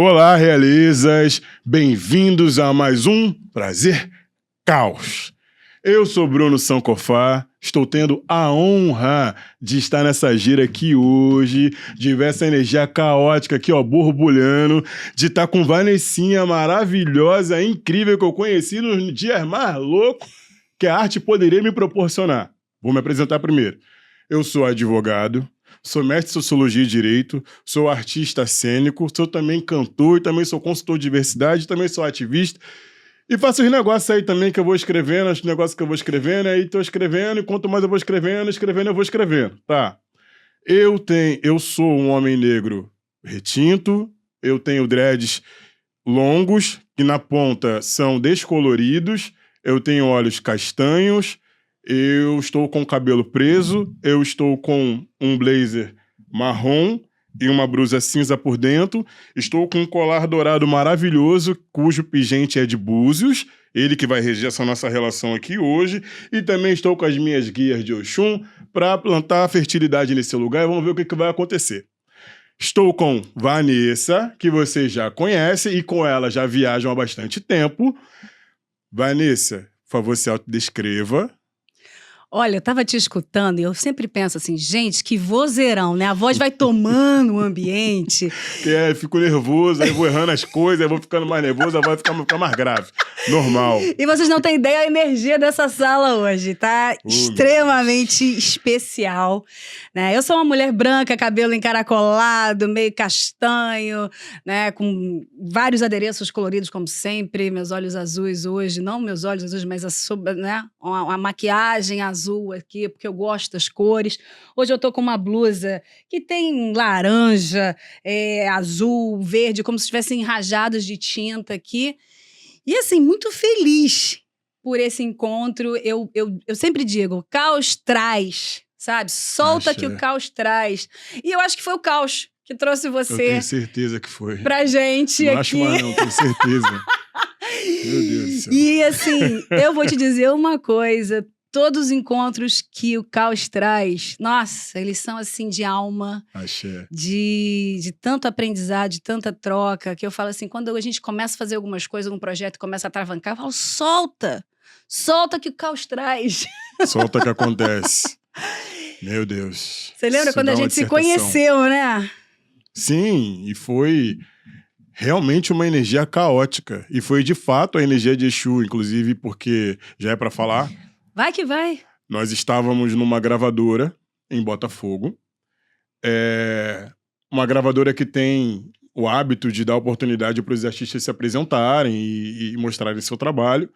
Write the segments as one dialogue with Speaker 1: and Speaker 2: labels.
Speaker 1: Olá, realizas! Bem-vindos a mais um Prazer Caos. Eu sou Bruno Sancofá, estou tendo a honra de estar nessa gira aqui hoje, de ver essa energia caótica aqui, ó, borbulhando, de estar com Vanessinha maravilhosa, incrível, que eu conheci nos dias mais loucos que a arte poderia me proporcionar. Vou me apresentar primeiro. Eu sou advogado, sou mestre de Sociologia e Direito, sou artista cênico, sou também cantor, também sou consultor de diversidade, também sou ativista. E faço os negócios aí também que eu vou escrevendo, os negócios que eu vou escrevendo, aí tô escrevendo, e quanto mais eu vou escrevendo, eu vou escrevendo, tá? Eu sou um homem negro retinto, eu tenho dreads longos, que na ponta são descoloridos, eu tenho olhos castanhos, eu estou com o cabelo preso, eu estou com um blazer marrom e uma blusa cinza por dentro, estou com um colar dourado maravilhoso, cujo pingente é de búzios, ele que vai reger essa nossa relação aqui hoje, e também estou com as minhas guias de Oxum para plantar a fertilidade nesse lugar e vamos ver o que vai acontecer. Estou com Vanessa, que vocês já conhecem, e com ela já viajam há bastante tempo. Vanessa, por favor, se autodescreva.
Speaker 2: Olha, eu tava te escutando e eu sempre penso assim, gente, que vozeirão, né? A voz vai tomando o ambiente.
Speaker 1: Fico nervoso, aí vou errando as coisas, aí vou ficando mais nervoso, a voz fica mais grave. Normal.
Speaker 2: E vocês não têm ideia da energia dessa sala hoje, tá? Extremamente especial, né? Eu sou uma mulher branca, cabelo encaracolado, meio castanho, né? Com vários adereços coloridos, como sempre. Meus olhos azuis hoje, não meus olhos azuis, mas né? Uma maquiagem azul aqui, porque eu gosto das cores. Hoje eu tô com uma blusa que tem laranja, azul, verde, como se tivessem rajados de tinta aqui. E assim, muito feliz por esse encontro. Eu sempre digo, caos traz, sabe? Solta que o caos traz. E eu acho que foi o caos que trouxe você. Eu
Speaker 1: tenho certeza que foi.
Speaker 2: Pra gente
Speaker 1: não
Speaker 2: aqui.
Speaker 1: Acho mais não, tenho certeza. Meu Deus do céu.
Speaker 2: E assim, eu vou te dizer uma coisa. Todos os encontros que o caos traz, nossa, eles são assim de alma,
Speaker 1: Axé.
Speaker 2: de tanto aprendizado, de tanta troca, que eu falo assim, quando a gente começa a fazer algumas coisas, um projeto começa a atravancar, eu falo, solta que o caos traz.
Speaker 1: Solta que acontece. Meu Deus.
Speaker 2: Você lembra quando a gente se conheceu, né?
Speaker 1: Sim, e foi realmente uma energia caótica. E foi de fato a energia de Exu, inclusive porque, já é pra falar...
Speaker 2: Vai que vai.
Speaker 1: Nós estávamos numa gravadora em Botafogo. Uma gravadora que tem o hábito de dar oportunidade para os artistas se apresentarem e mostrarem seu trabalho.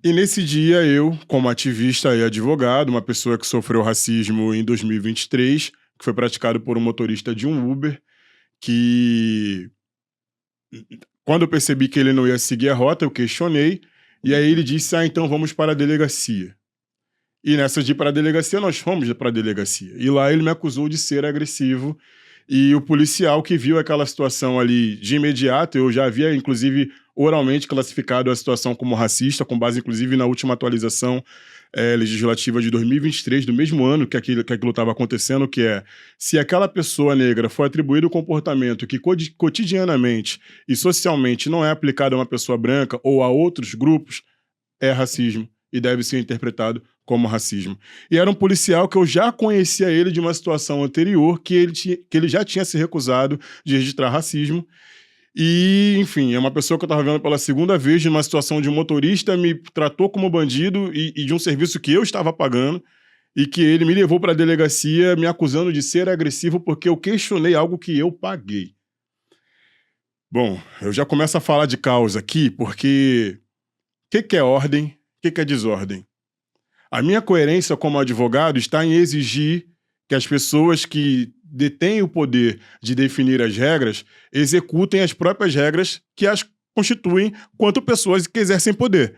Speaker 1: E nesse dia eu, como ativista e advogado, uma pessoa que sofreu racismo em 2023, que foi praticado por um motorista de um Uber, que quando eu percebi que ele não ia seguir a rota, eu questionei. E aí ele disse, então vamos para a delegacia. E nessa de ir para a delegacia, nós fomos para a delegacia. E lá ele me acusou de ser agressivo. E o policial que viu aquela situação ali de imediato, eu já havia, inclusive, oralmente classificado a situação como racista, com base, inclusive, na última atualização legislativa de 2023, do mesmo ano que aquilo estava acontecendo, que é, se aquela pessoa negra for atribuído o comportamento que cotidianamente e socialmente não é aplicado a uma pessoa branca ou a outros grupos, é racismo e deve ser interpretado como racismo. E era um policial que eu já conhecia ele de uma situação anterior, que ele já tinha se recusado de registrar racismo. E, enfim, é uma pessoa que eu estava vendo pela segunda vez, numa situação de um motorista, me tratou como bandido e de um serviço que eu estava pagando, e que ele me levou para a delegacia me acusando de ser agressivo porque eu questionei algo que eu paguei. Bom, eu já começo a falar de caos aqui, porque o que é ordem, o que é desordem? A minha coerência como advogado está em exigir que as pessoas que detêm o poder de definir as regras executem as próprias regras que as constituem quanto pessoas que exercem poder.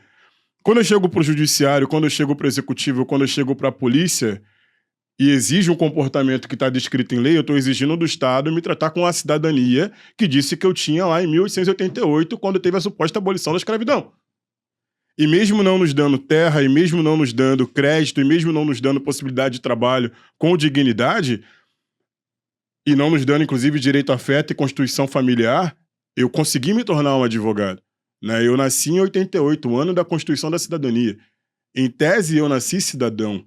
Speaker 1: Quando eu chego para o judiciário, quando eu chego para o executivo, quando eu chego para a polícia e exijo um comportamento que está descrito em lei, eu estou exigindo do Estado me tratar com a cidadania que disse que eu tinha lá em 1888, quando teve a suposta abolição da escravidão. E mesmo não nos dando terra, e mesmo não nos dando crédito, e mesmo não nos dando possibilidade de trabalho com dignidade, e não nos dando, inclusive, direito a afeto e constituição familiar, eu consegui me tornar um advogado, né? Eu nasci em 88, o ano da Constituição da Cidadania. Em tese, eu nasci cidadão.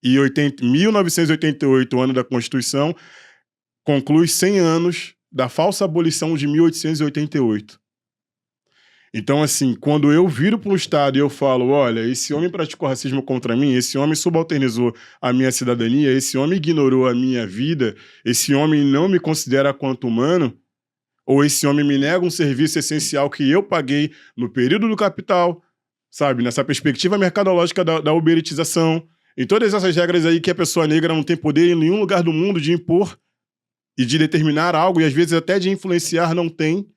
Speaker 1: E 1988, o ano da Constituição, conclui 100 anos da falsa abolição de 1888. Então, assim, quando eu viro para o Estado e eu falo, olha, esse homem praticou racismo contra mim, esse homem subalternizou a minha cidadania, esse homem ignorou a minha vida, esse homem não me considera quanto humano, ou esse homem me nega um serviço essencial que eu paguei no período do capital, sabe? Nessa perspectiva mercadológica da uberitização, em todas essas regras aí que a pessoa negra não tem poder em nenhum lugar do mundo de impor e de determinar algo, e às vezes até de influenciar, não tem.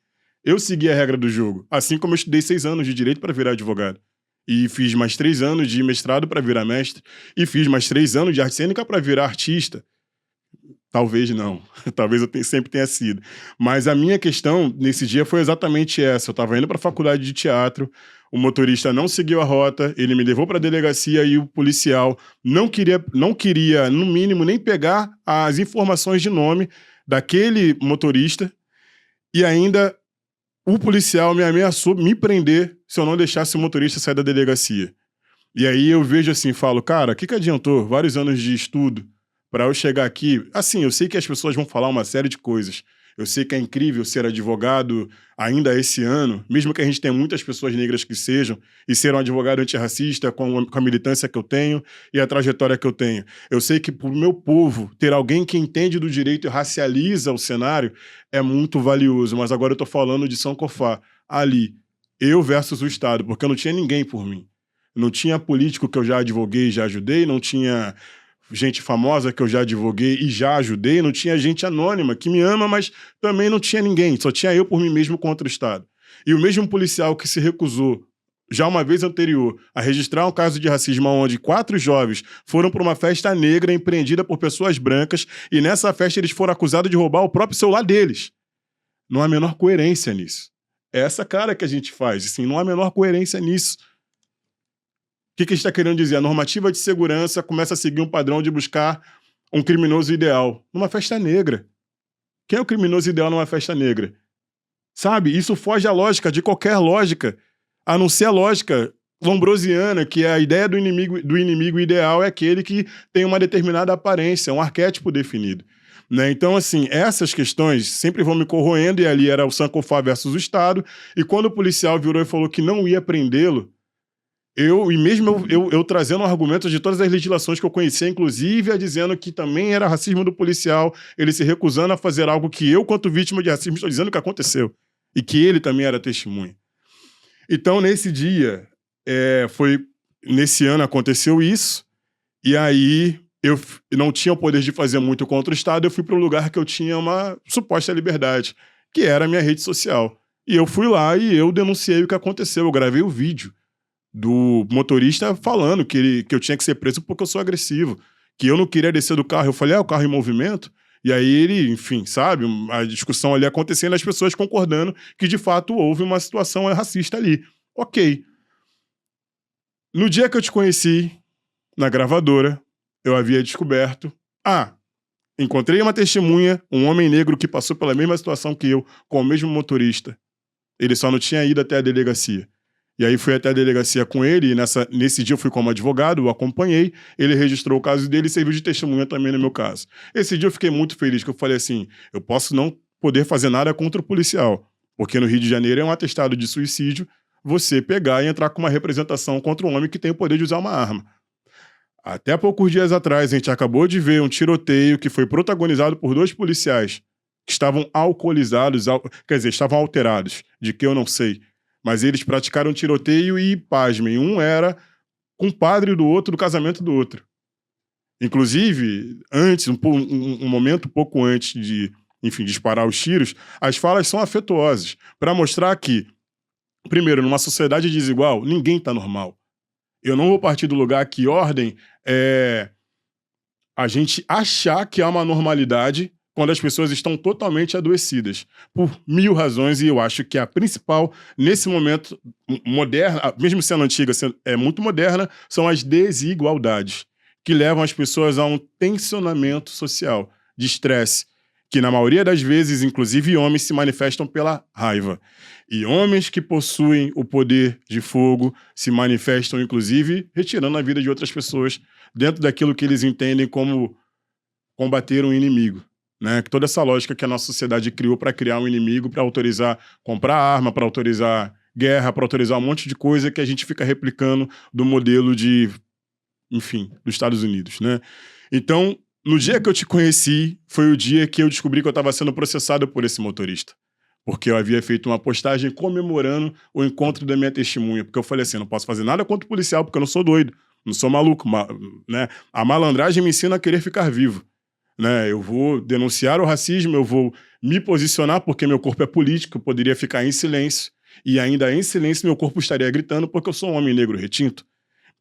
Speaker 1: Eu segui a regra do jogo, assim como eu estudei 6 anos de direito para virar advogado. E fiz mais 3 anos de mestrado para virar mestre. E fiz mais 3 anos de arte cênica para virar artista. Talvez não. Talvez eu sempre tenha sido. Mas a minha questão nesse dia foi exatamente essa. Eu estava indo para a faculdade de teatro, o motorista não seguiu a rota, ele me levou para a delegacia e o policial não queria, no mínimo, nem pegar as informações de nome daquele motorista. E ainda o policial me ameaçou me prender se eu não deixasse o motorista sair da delegacia. E aí eu vejo assim, falo, cara, o que adiantou? Vários anos de estudo para eu chegar aqui. Assim, eu sei que as pessoas vão falar uma série de coisas. Eu sei que é incrível ser advogado ainda esse ano, mesmo que a gente tenha muitas pessoas negras que sejam, e ser um advogado antirracista com a militância que eu tenho e a trajetória que eu tenho. Eu sei que para o meu povo, ter alguém que entende do direito e racializa o cenário é muito valioso. Mas agora eu estou falando de Sankofa, ali, eu versus o Estado, porque eu não tinha ninguém por mim. Não tinha político que eu já advoguei e já ajudei, não tinha gente famosa que eu já advoguei e já ajudei, não tinha gente anônima que me ama, mas também não tinha ninguém, só tinha eu por mim mesmo contra o Estado. E o mesmo policial que se recusou, já uma vez anterior, a registrar um caso de racismo onde 4 jovens foram para uma festa negra empreendida por pessoas brancas e nessa festa eles foram acusados de roubar o próprio celular deles. Não há a menor coerência nisso. É essa cara que a gente faz, assim, não há a menor coerência nisso. O que a gente está querendo dizer? A normativa de segurança começa a seguir um padrão de buscar um criminoso ideal numa festa negra. Quem é o criminoso ideal numa festa negra? Sabe? Isso foge à lógica de qualquer lógica, a não ser a lógica lombrosiana, que é a ideia do inimigo ideal é aquele que tem uma determinada aparência, um arquétipo definido. Né? Então, assim, essas questões sempre vão me corroendo, e ali era o Sankofa versus o Estado, e quando o policial virou e falou que não ia prendê-lo, eu trazendo argumentos de todas as legislações que eu conhecia, inclusive dizendo que também era racismo do policial, ele se recusando a fazer algo que eu, quanto vítima de racismo, estou dizendo que aconteceu. E que ele também era testemunha. Então, nesse dia, nesse ano aconteceu isso, e aí eu não tinha o poder de fazer muito contra o Estado, eu fui para um lugar que eu tinha uma suposta liberdade, que era a minha rede social. E eu fui lá e eu denunciei o que aconteceu, eu gravei o vídeo do motorista falando que eu tinha que ser preso porque eu sou agressivo, que eu não queria descer do carro. Eu falei, o carro em movimento? E aí ele, enfim, sabe, a discussão ali acontecendo, as pessoas concordando que de fato houve uma situação racista ali. Ok. No dia que eu te conheci, na gravadora, eu havia descoberto, encontrei uma testemunha, um homem negro que passou pela mesma situação que eu, com o mesmo motorista. Ele só não tinha ido até a delegacia. E aí fui até a delegacia com ele, e nesse dia eu fui como advogado, o acompanhei, ele registrou o caso dele e serviu de testemunha também no meu caso. Esse dia eu fiquei muito feliz, que eu falei assim, eu posso não poder fazer nada contra o policial, porque no Rio de Janeiro é um atestado de suicídio você pegar e entrar com uma representação contra um homem que tem o poder de usar uma arma. Até poucos dias atrás, a gente acabou de ver um tiroteio que foi protagonizado por 2 policiais que estavam alcoolizados, quer dizer, estavam alterados, de que eu não sei. Mas eles praticaram tiroteio e, pasmem, um era compadre do outro, do casamento do outro. Inclusive, antes, um momento pouco antes de, enfim, disparar os tiros, as falas são afetuosas, para mostrar que, primeiro, numa sociedade desigual, ninguém está normal. Eu não vou partir do lugar que ordem é a gente achar que há uma normalidade quando as pessoas estão totalmente adoecidas, por 1000 razões, e eu acho que a principal, nesse momento moderna, mesmo sendo antiga, é muito moderna, são as desigualdades, que levam as pessoas a um tensionamento social, de estresse, que na maioria das vezes, inclusive homens, se manifestam pela raiva. E homens que possuem o poder de fogo se manifestam, inclusive, retirando a vida de outras pessoas dentro daquilo que eles entendem como combater um inimigo. Né? Toda essa lógica que a nossa sociedade criou para criar um inimigo, para autorizar comprar arma, para autorizar guerra, para autorizar um monte de coisa que a gente fica replicando do modelo de, enfim, dos Estados Unidos, né? Então, no dia que eu te conheci, foi o dia que eu descobri que eu estava sendo processado por esse motorista. Porque eu havia feito uma postagem comemorando o encontro da minha testemunha. Porque eu falei assim, não posso fazer nada contra o policial, porque eu não sou doido, não sou maluco, né? A malandragem me ensina a querer ficar vivo. Né? Eu vou denunciar o racismo, eu vou me posicionar porque meu corpo é político, eu poderia ficar em silêncio. E ainda em silêncio meu corpo estaria gritando porque eu sou um homem negro retinto.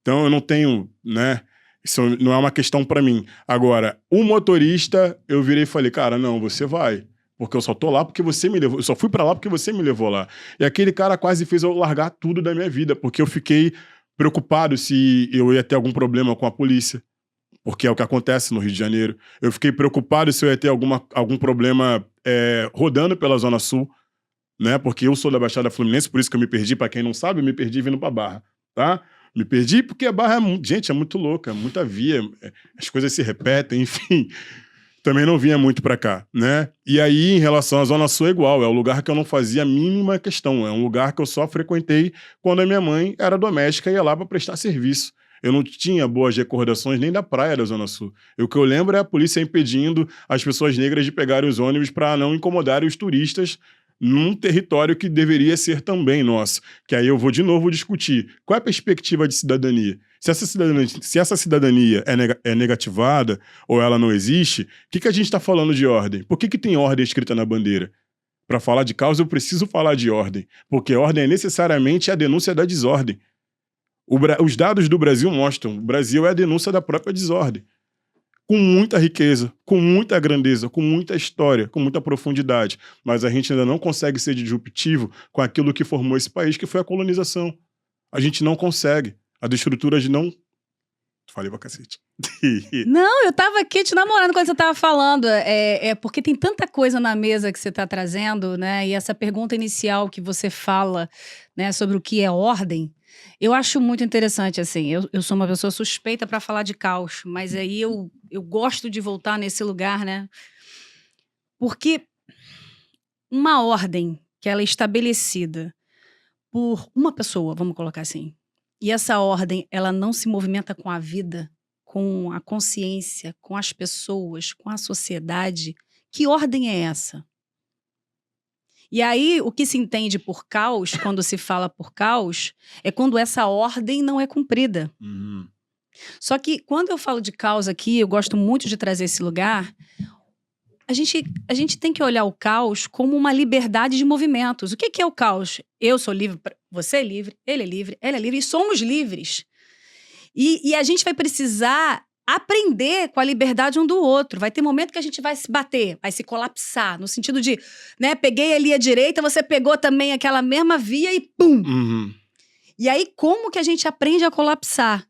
Speaker 1: Então eu não tenho, né? Isso não é uma questão para mim. Agora, o motorista, eu virei e falei, cara, não, você vai. Porque eu só tô lá porque você me levou. Eu só fui para lá porque você me levou lá. E aquele cara quase fez eu largar tudo da minha vida, porque eu fiquei preocupado se eu ia ter algum problema com a polícia. Porque é o que acontece no Rio de Janeiro. Eu fiquei preocupado se eu ia ter algum problema rodando pela Zona Sul, né? Porque eu sou da Baixada Fluminense, por isso que eu me perdi. Para quem não sabe, eu me perdi vindo pra Barra, tá? Me perdi porque a Barra gente, é muito louca, muita via, as coisas se repetem, enfim. Também não vinha muito pra cá, né? E aí, em relação à Zona Sul, é igual. É um lugar que eu não fazia a mínima questão. É um lugar que eu só frequentei quando a minha mãe era doméstica e ia lá pra prestar serviço. Eu não tinha boas recordações nem da praia da Zona Sul. O que eu lembro é a polícia impedindo as pessoas negras de pegarem os ônibus para não incomodarem os turistas num território que deveria ser também nosso. Que aí eu vou de novo discutir. Qual é a perspectiva de cidadania? Se essa cidadania é negativada ou ela não existe, o que a gente está falando de ordem? Por que tem ordem escrita na bandeira? Para falar de causa, eu preciso falar de ordem. Porque ordem é necessariamente a denúncia da desordem. Os dados do Brasil mostram, o Brasil é a denúncia da própria desordem. Com muita riqueza, com muita grandeza, com muita história, com muita profundidade. Mas a gente ainda não consegue ser disruptivo com aquilo que formou esse país, que foi a colonização. A gente não consegue. As estruturas não... Falei pra cacete.
Speaker 2: Não, eu tava aqui te namorando quando você tava falando. Porque tem tanta coisa na mesa que você tá trazendo, né? E essa pergunta inicial que você fala, né, sobre o que é ordem, eu acho muito interessante, assim. Eu sou uma pessoa suspeita para falar de caos, mas aí eu gosto de voltar nesse lugar, né? Porque uma ordem que ela é estabelecida por uma pessoa, vamos colocar assim, e essa ordem, ela não se movimenta com a vida, com a consciência, com as pessoas, com a sociedade, que ordem é essa? E aí, o que se entende por caos, quando se fala por caos, é quando essa ordem não é cumprida.
Speaker 1: Uhum.
Speaker 2: Só que, quando eu falo de caos aqui, eu gosto muito de trazer esse lugar, a gente tem que olhar o caos como uma liberdade de movimentos. O que é o caos? Eu sou livre, você é livre, ele é livre, ela é livre, e somos livres. E a gente vai precisar aprender com a liberdade um do outro. Vai ter momento que a gente vai se bater, vai se colapsar, no sentido de, né, peguei ali à direita, você pegou também aquela mesma via e pum!
Speaker 1: Uhum.
Speaker 2: E aí, como que a gente aprende a colapsar?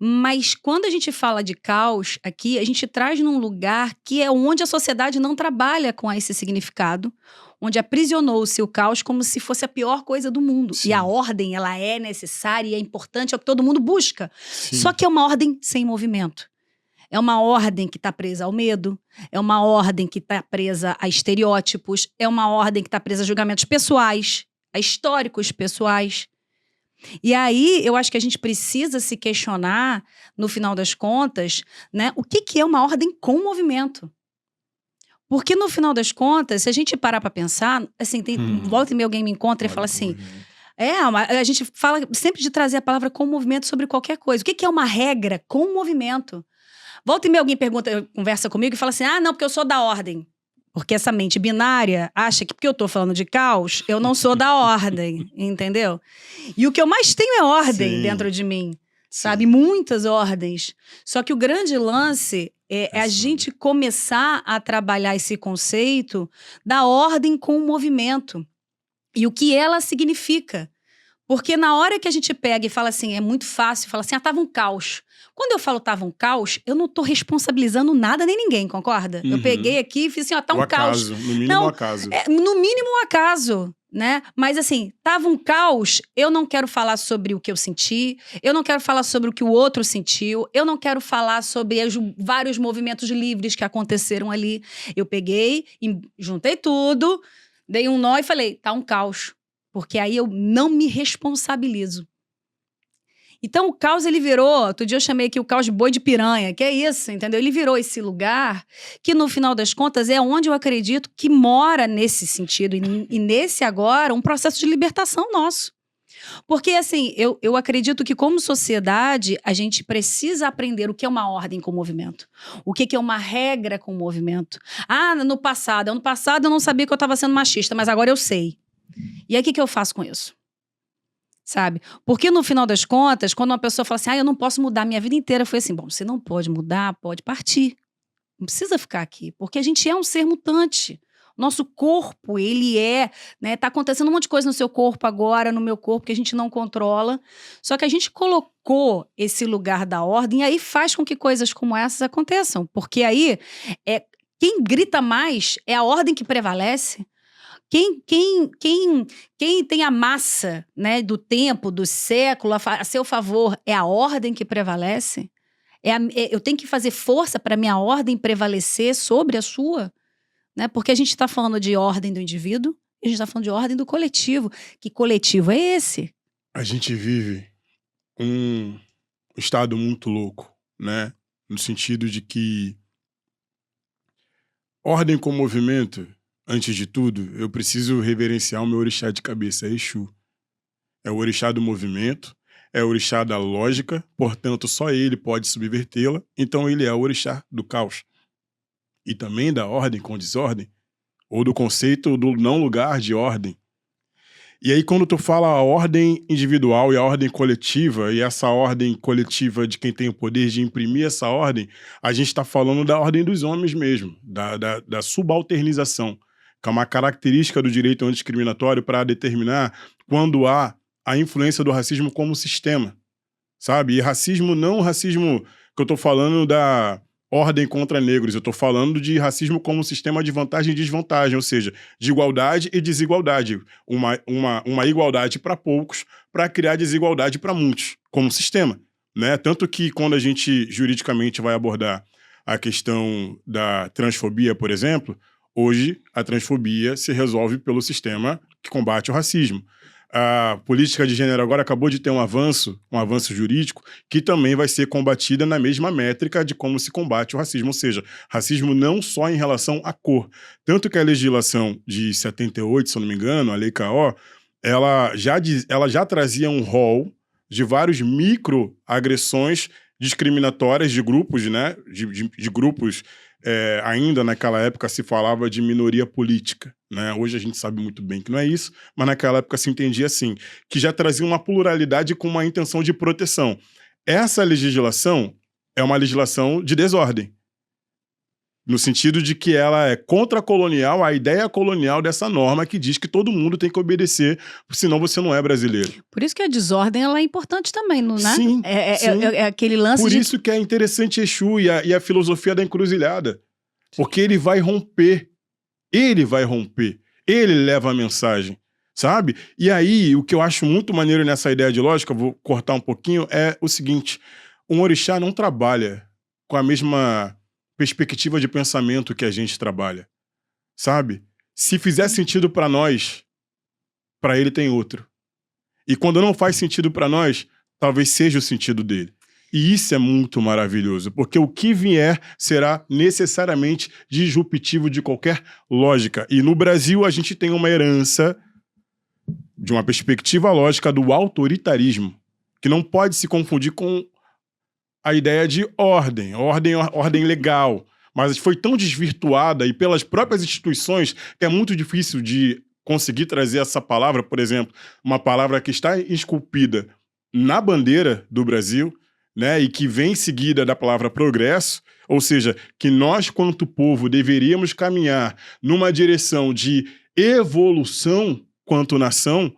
Speaker 2: Mas quando a gente fala de caos aqui, a gente traz num lugar que é onde a sociedade não trabalha com esse significado, onde aprisionou-se o caos como se fosse a pior coisa do mundo.
Speaker 1: Sim.
Speaker 2: E a ordem, ela é necessária e é importante, é o que todo mundo busca.
Speaker 1: Sim.
Speaker 2: Só que é uma ordem sem movimento. É uma ordem que está presa ao medo, é uma ordem que está presa a estereótipos, é uma ordem que está presa a julgamentos pessoais, a históricos pessoais. E aí, eu acho que a gente precisa se questionar, no final das contas, né, o que é uma ordem com movimento. Porque, no final das contas, se a gente parar para pensar, assim, volta e meia alguém me encontra e fala assim, a gente fala sempre de trazer a palavra com movimento sobre qualquer coisa. O que é uma regra com movimento? Volta e meia alguém conversa comigo e fala assim, não, porque eu sou da ordem. Porque essa mente binária acha que porque eu tô falando de caos, eu não sou da ordem, entendeu? E o que eu mais tenho é ordem dentro de mim, sabe? Muitas ordens. Só que o grande lance é a gente começar a trabalhar esse conceito da ordem com o movimento. E o que ela significa. Porque na hora que a gente pega e fala assim, é muito fácil, fala assim, tava um caos. Quando eu falo tava um caos, eu não tô responsabilizando nada nem ninguém, concorda? Eu peguei aqui e fiz assim, tá um caos.
Speaker 1: No mínimo
Speaker 2: não,
Speaker 1: um acaso.
Speaker 2: No mínimo um acaso, né? Mas assim, tava um caos, eu não quero falar sobre o que eu senti, eu não quero falar sobre o que o outro sentiu, eu não quero falar sobre os vários movimentos livres que aconteceram ali. Eu peguei e juntei tudo, dei um nó e falei, tá um caos. Porque aí eu não me responsabilizo. Então, o caos, ele virou... Outro dia eu chamei aqui o caos de boi de piranha, que é isso, entendeu? Ele virou esse lugar que, no final das contas, é onde eu acredito que mora nesse sentido. E nesse agora, um processo de libertação nosso. Porque, assim, eu acredito que, como sociedade, a gente precisa aprender o que é uma ordem com o movimento. O que é uma regra com o movimento. Ano passado eu não sabia que eu estava sendo machista, mas agora eu sei. E aí, o que eu faço com isso? Sabe? Porque, no final das contas, quando uma pessoa fala assim, eu não posso mudar minha vida inteira, foi assim, bom, você não pode mudar, pode partir. Não precisa ficar aqui, porque a gente é um ser mutante. Nosso corpo, ele né? Tá acontecendo um monte de coisa no seu corpo agora, no meu corpo, que a gente não controla. Só que a gente colocou esse lugar da ordem e aí faz com que coisas como essas aconteçam. Porque aí, quem grita mais é a ordem que prevalece. Quem tem a massa, né, do tempo, do século, a seu favor, é a ordem que prevalece? Eu tenho que fazer força para a minha ordem prevalecer sobre a sua? Né? Porque a gente está falando de ordem do indivíduo e a gente está falando de ordem do coletivo. Que coletivo é esse?
Speaker 1: A gente vive um estado muito louco, né? No sentido de que ordem com movimento, antes de tudo, eu preciso reverenciar o meu orixá de cabeça, Exu. É o orixá do movimento, é o orixá da lógica, portanto, só ele pode subvertê-la, então ele é o orixá do caos. E também da ordem com desordem, ou do conceito do não lugar de ordem. E aí, quando tu fala a ordem individual e a ordem coletiva, e essa ordem coletiva de quem tem o poder de imprimir essa ordem, a gente está falando da ordem dos homens mesmo, da subalternização, que é uma característica do direito antidiscriminatório para determinar quando há a influência do racismo como sistema, sabe? E racismo não o racismo que eu estou falando da ordem contra negros, eu estou falando de racismo como sistema de vantagem e desvantagem, ou seja, de igualdade e desigualdade. Uma igualdade para poucos para criar desigualdade para muitos, como sistema, né? Tanto que quando a gente juridicamente vai abordar a questão da transfobia, por exemplo, hoje a transfobia se resolve pelo sistema que combate o racismo. A política de gênero agora acabou de ter um avanço jurídico, que também vai ser combatida na mesma métrica de como se combate o racismo, ou seja, racismo não só em relação à cor. Tanto que a legislação de 78, se eu não me engano, a Lei K.O., ela já trazia um rol de vários microagressões discriminatórias de grupos, né? De grupos. Ainda naquela época se falava de minoria política, né? Hoje a gente sabe muito bem que não é isso, mas naquela época se entendia assim, que já trazia uma pluralidade com uma intenção de proteção. Essa legislação é uma legislação de desordem, no sentido de que ela é contracolonial, a ideia colonial dessa norma que diz que todo mundo tem que obedecer, senão você não é brasileiro.
Speaker 2: Por isso que a desordem ela é importante também, não é?
Speaker 1: Sim, sim.
Speaker 2: É aquele lance
Speaker 1: Por isso que é interessante Exu e a filosofia da encruzilhada. Porque ele vai romper. Ele leva a mensagem, sabe? E aí, o que eu acho muito maneiro nessa ideia de lógica, vou cortar um pouquinho, é o seguinte: um orixá não trabalha com a mesma perspectiva de pensamento que a gente trabalha, sabe? Se fizer sentido para nós, para ele tem outro. E quando não faz sentido para nós, talvez seja o sentido dele. E isso é muito maravilhoso, porque o que vier será necessariamente disruptivo de qualquer lógica. E no Brasil a gente tem uma herança de uma perspectiva lógica do autoritarismo, que não pode se confundir com a ideia de ordem legal. Mas foi tão desvirtuada e pelas próprias instituições que é muito difícil de conseguir trazer essa palavra, por exemplo, uma palavra que está esculpida na bandeira do Brasil, né, e que vem seguida da palavra progresso, ou seja, que nós, quanto povo, deveríamos caminhar numa direção de evolução quanto nação.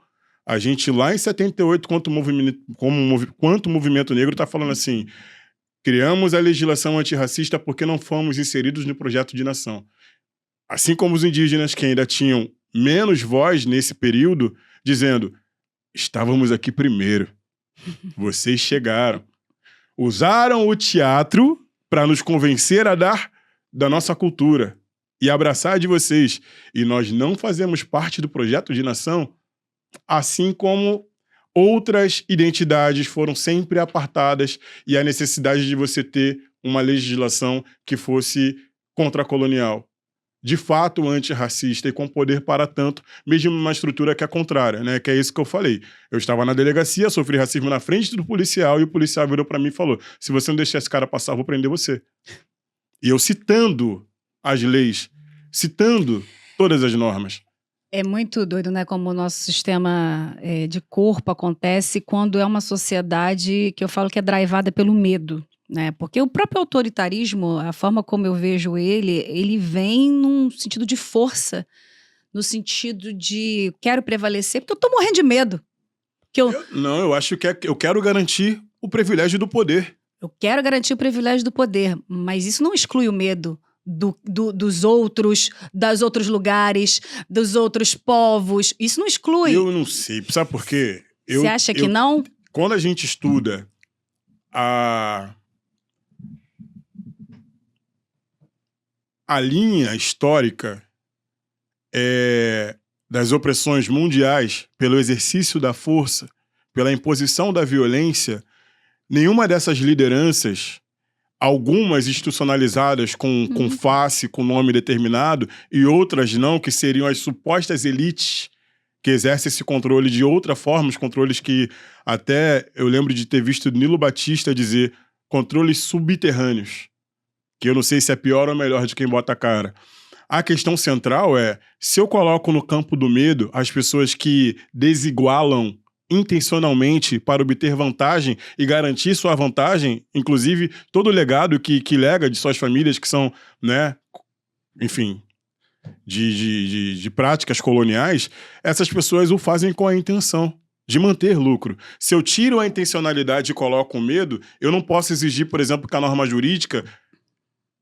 Speaker 1: A gente lá em 78, quanto o movimento negro está falando assim, criamos a legislação antirracista porque não fomos inseridos no projeto de nação. Assim como os indígenas que ainda tinham menos voz nesse período, dizendo, estávamos aqui primeiro, vocês chegaram. Usaram o teatro para nos convencer a dar da nossa cultura e abraçar de vocês. E nós não fazemos parte do projeto de nação, assim como outras identidades foram sempre apartadas e a necessidade de você ter uma legislação que fosse contracolonial. De fato, antirracista e com poder para tanto, mesmo numa estrutura que é contrária, né? Que é isso que eu falei. Eu estava na delegacia, sofri racismo na frente do policial e o policial virou para mim e falou, se você não deixar esse cara passar, eu vou prender você. E eu citando as leis, citando todas as normas.
Speaker 2: É muito doido, né? Como o nosso sistema de corpo acontece quando é uma sociedade que eu falo que é drivada pelo medo, né? Porque o próprio autoritarismo, a forma como eu vejo ele vem num sentido de força, no sentido de quero prevalecer, porque eu tô morrendo de medo.
Speaker 1: Não, eu acho que eu quero garantir o privilégio do poder.
Speaker 2: Eu quero garantir o privilégio do poder, mas isso não exclui o medo dos outros, dos outros lugares, dos outros povos. Isso não exclui.
Speaker 1: Eu não sei, sabe por quê?
Speaker 2: Você acha que não?
Speaker 1: Quando a gente estuda a linha histórica das opressões mundiais pelo exercício da força, pela imposição da violência, nenhuma dessas lideranças, algumas institucionalizadas com face, com nome determinado, e outras não, que seriam as supostas elites que exercem esse controle de outra forma, os controles que até eu lembro de ter visto Nilo Batista dizer controles subterrâneos, que eu não sei se é pior ou melhor de quem bota a cara. A questão central é, se eu coloco no campo do medo as pessoas que desigualam intencionalmente para obter vantagem e garantir sua vantagem, inclusive todo o legado que lega de suas famílias que são, né, enfim, de práticas coloniais, essas pessoas o fazem com a intenção de manter lucro. Se eu tiro a intencionalidade e coloco o medo, eu não posso exigir, por exemplo, que a norma jurídica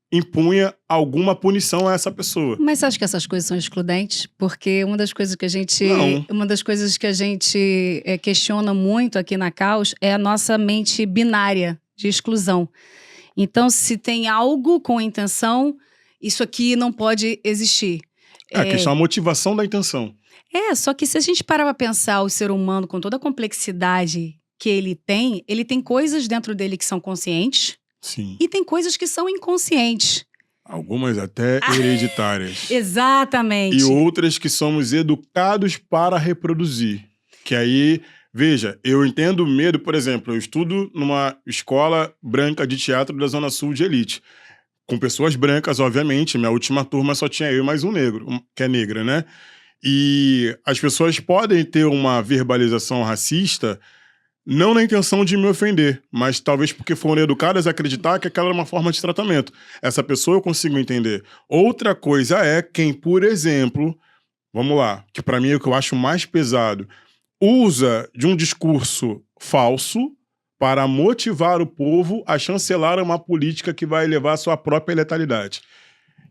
Speaker 1: impunha alguma punição a essa pessoa.
Speaker 2: Mas você acha que essas coisas são excludentes? Porque uma das coisas que a gente questiona muito aqui na Caos é a nossa mente binária de exclusão. Então, se tem algo com intenção, isso aqui não pode existir.
Speaker 1: A questão é a motivação da intenção.
Speaker 2: Só que se a gente parar para pensar o ser humano com toda a complexidade que ele tem coisas dentro dele que são conscientes.
Speaker 1: Sim.
Speaker 2: E tem coisas que são inconscientes.
Speaker 1: Algumas até hereditárias.
Speaker 2: Exatamente.
Speaker 1: E outras que somos educados para reproduzir. Que aí, veja, eu entendo o medo, por exemplo, eu estudo numa escola branca de teatro da Zona Sul de elite. Com pessoas brancas, obviamente. Minha última turma só tinha eu e mais um negro, que é negra, né? E as pessoas podem ter uma verbalização racista não na intenção de me ofender, mas talvez porque foram educadas a acreditar que aquela era uma forma de tratamento. Essa pessoa eu consigo entender. Outra coisa é quem, por exemplo, vamos lá, que para mim é o que eu acho mais pesado, usa de um discurso falso para motivar o povo a chancelar uma política que vai levar à sua própria letalidade.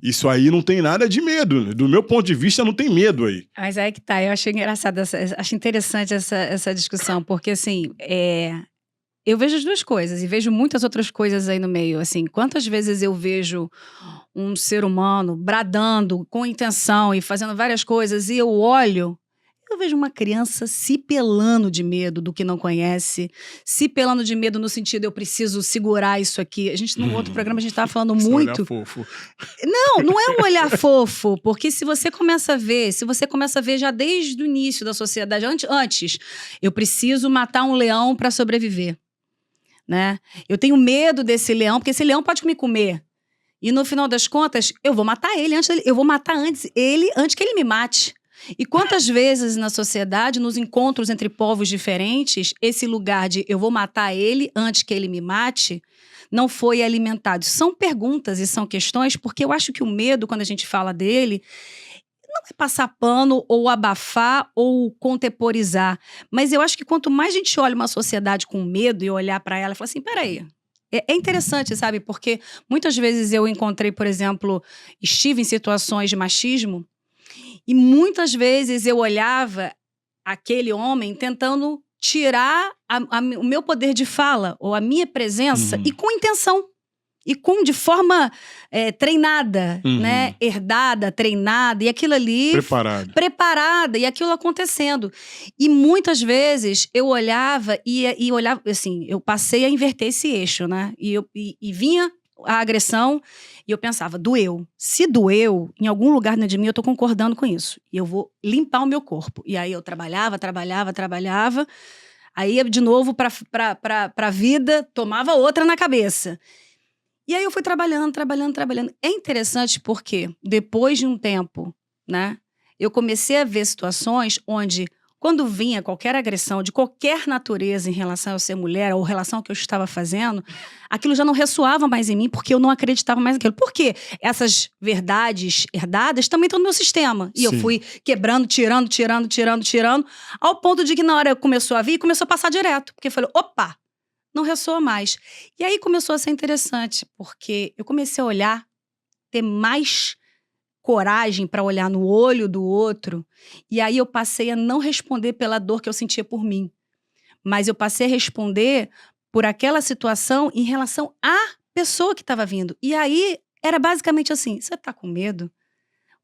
Speaker 1: Isso aí não tem nada de medo. Do meu ponto de vista, não tem medo aí.
Speaker 2: Mas aí que tá, eu achei engraçado, acho interessante essa discussão, porque assim, eu vejo as duas coisas e vejo muitas outras coisas aí no meio. Assim, quantas vezes eu vejo um ser humano bradando com intenção e fazendo várias coisas e eu olho, eu vejo uma criança se pelando de medo do que não conhece, se pelando de medo no sentido eu preciso segurar isso aqui. A gente, no outro programa, a gente estava falando muito...
Speaker 1: Olhar fofo.
Speaker 2: Não é um olhar fofo, porque se você começa a ver já desde o início da sociedade, antes, eu preciso matar um leão para sobreviver, né? Eu tenho medo desse leão, porque esse leão pode me comer. E no final das contas, eu vou matar ele antes que ele me mate. E quantas vezes na sociedade, nos encontros entre povos diferentes, esse lugar de eu vou matar ele antes que ele me mate, não foi alimentado? São perguntas e são questões, porque eu acho que o medo, quando a gente fala dele, não é passar pano ou abafar ou contemporizar, mas eu acho que quanto mais a gente olha uma sociedade com medo e olhar para ela e falar assim, peraí, é interessante, sabe? Porque muitas vezes eu encontrei, por exemplo, estive em situações de machismo e muitas vezes eu olhava aquele homem tentando tirar o meu poder de fala ou a minha presença e com intenção. E de forma treinada, né? Herdada, treinada, e aquilo ali... Preparada, e aquilo acontecendo. E muitas vezes eu olhava e olhava, assim, eu passei a inverter esse eixo, né? E vinha a agressão e eu pensava, doeu. Se doeu, em algum lugar dentro de mim eu tô concordando com isso. E eu vou limpar o meu corpo. E aí eu trabalhava. Aí de novo pra vida, tomava outra na cabeça. E aí eu fui trabalhando. É interessante porque, depois de um tempo, né, eu comecei a ver situações onde, quando vinha qualquer agressão de qualquer natureza em relação a eu ser mulher ou relação que eu estava fazendo, aquilo já não ressoava mais em mim porque eu não acreditava mais naquilo. Por quê? Essas verdades herdadas também estão no meu sistema. E eu fui quebrando, tirando, ao ponto de que na hora começou a vir, começou a passar direto. Porque eu falei, opa! Não ressoa mais. E aí começou a ser interessante, porque eu comecei a olhar, ter mais coragem para olhar no olho do outro, e aí eu passei a não responder pela dor que eu sentia por mim, mas eu passei a responder por aquela situação em relação à pessoa que estava vindo. E aí era basicamente assim, você tá com medo?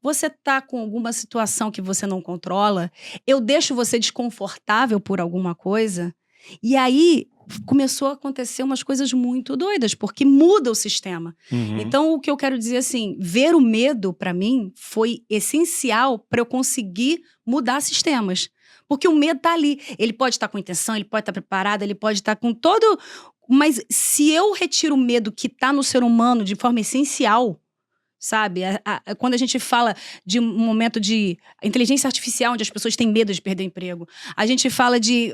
Speaker 2: Você tá com alguma situação que você não controla? Eu deixo você desconfortável por alguma coisa? E aí começou a acontecer umas coisas muito doidas, porque muda o sistema. Então, o que eu quero dizer assim, ver o medo, para mim, foi essencial para eu conseguir mudar sistemas. Porque o medo tá ali. Ele pode estar com intenção, ele pode estar preparado, ele pode estar com todo... Mas se eu retiro o medo que tá no ser humano de forma essencial... Sabe? Quando a gente fala de um momento de inteligência artificial, onde as pessoas têm medo de perder emprego. A gente fala de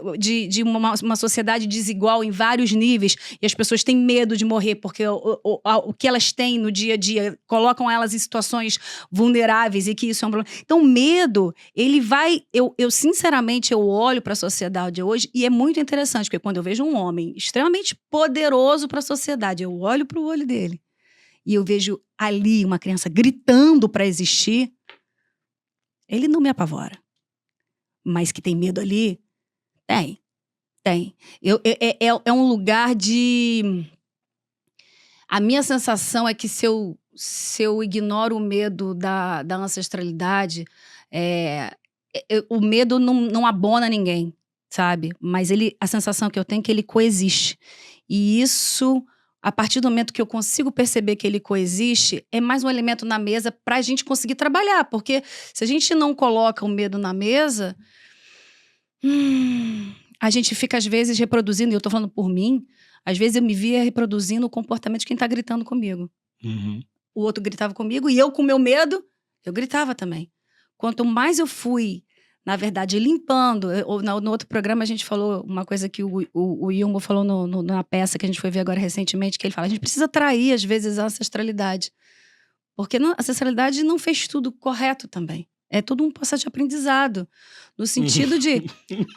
Speaker 2: uma sociedade desigual em vários níveis e as pessoas têm medo de morrer porque o que elas têm no dia a dia colocam elas em situações vulneráveis e que isso é um problema. Então, o medo, ele vai... Eu sinceramente, eu olho para a sociedade hoje e é muito interessante, porque quando eu vejo um homem extremamente poderoso para a sociedade, eu olho para o olho dele. E eu vejo ali uma criança gritando para existir, ele não me apavora. Mas que tem medo ali? Tem. É um lugar de... A minha sensação é que se eu ignoro o medo da ancestralidade, o medo não abona ninguém, sabe? Mas a sensação que eu tenho é que ele coexiste. E isso... A partir do momento que eu consigo perceber que ele coexiste, é mais um elemento na mesa para a gente conseguir trabalhar. Porque se a gente não coloca o medo na mesa, a gente fica, às vezes, reproduzindo, e eu estou falando por mim, às vezes eu me via reproduzindo o comportamento de quem está gritando comigo. O outro gritava comigo e eu, com meu medo, eu gritava também. Quanto mais eu fui... Na verdade, limpando. No outro programa, a gente falou uma coisa que o Jung falou na peça que a gente foi ver agora recentemente, que ele fala, a gente precisa trair, às vezes, a ancestralidade. Porque a ancestralidade não fez tudo correto também. É tudo um processo de aprendizado. No sentido de...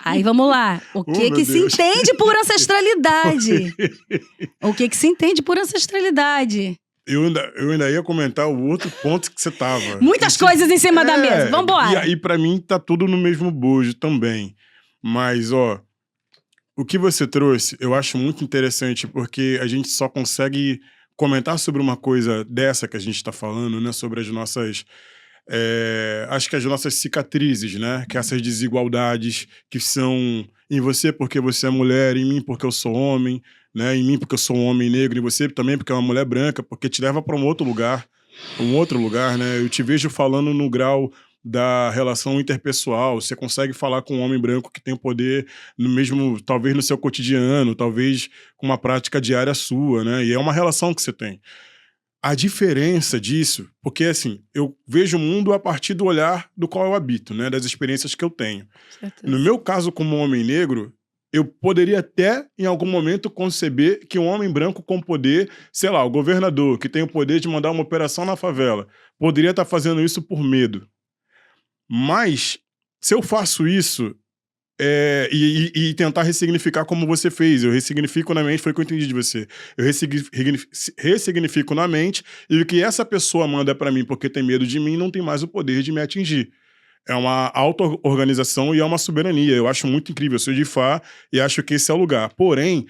Speaker 2: Aí, vamos lá. O que se entende por ancestralidade? O que se entende por ancestralidade?
Speaker 1: Eu ainda ia comentar o outro ponto que você tava.
Speaker 2: Muitas coisas em cima da mesa. Vambora.
Speaker 1: E aí, pra mim, tá tudo no mesmo bojo também. Mas, ó, o que você trouxe, eu acho muito interessante, porque a gente só consegue comentar sobre uma coisa dessa que a gente tá falando, né? Sobre as nossas... acho que as nossas cicatrizes, né? Que essas desigualdades que são em você porque você é mulher, em mim porque eu sou homem, né? Em mim porque eu sou um homem negro, em você também porque é uma mulher branca, porque te leva para um outro lugar, né? Eu te vejo falando no grau da relação interpessoal, você consegue falar com um homem branco que tem poder no mesmo, talvez no seu cotidiano, talvez com uma prática diária sua, né? E é uma relação que você tem. A diferença disso, porque assim, eu vejo o mundo a partir do olhar do qual eu habito, né? Das experiências que eu tenho. No meu caso, como homem negro, eu poderia até, em algum momento, conceber que um homem branco com poder, sei lá, o governador, que tem o poder de mandar uma operação na favela, poderia estar fazendo isso por medo. Mas, se eu faço isso e tentar ressignificar como você fez, eu ressignifico na mente, foi o que eu entendi de você. Eu ressignifico na mente, e o que essa pessoa manda pra mim porque tem medo de mim não tem mais o poder de me atingir. É uma auto-organização e é uma soberania. Eu acho muito incrível. Eu sou de Fá e acho que esse é o lugar. Porém,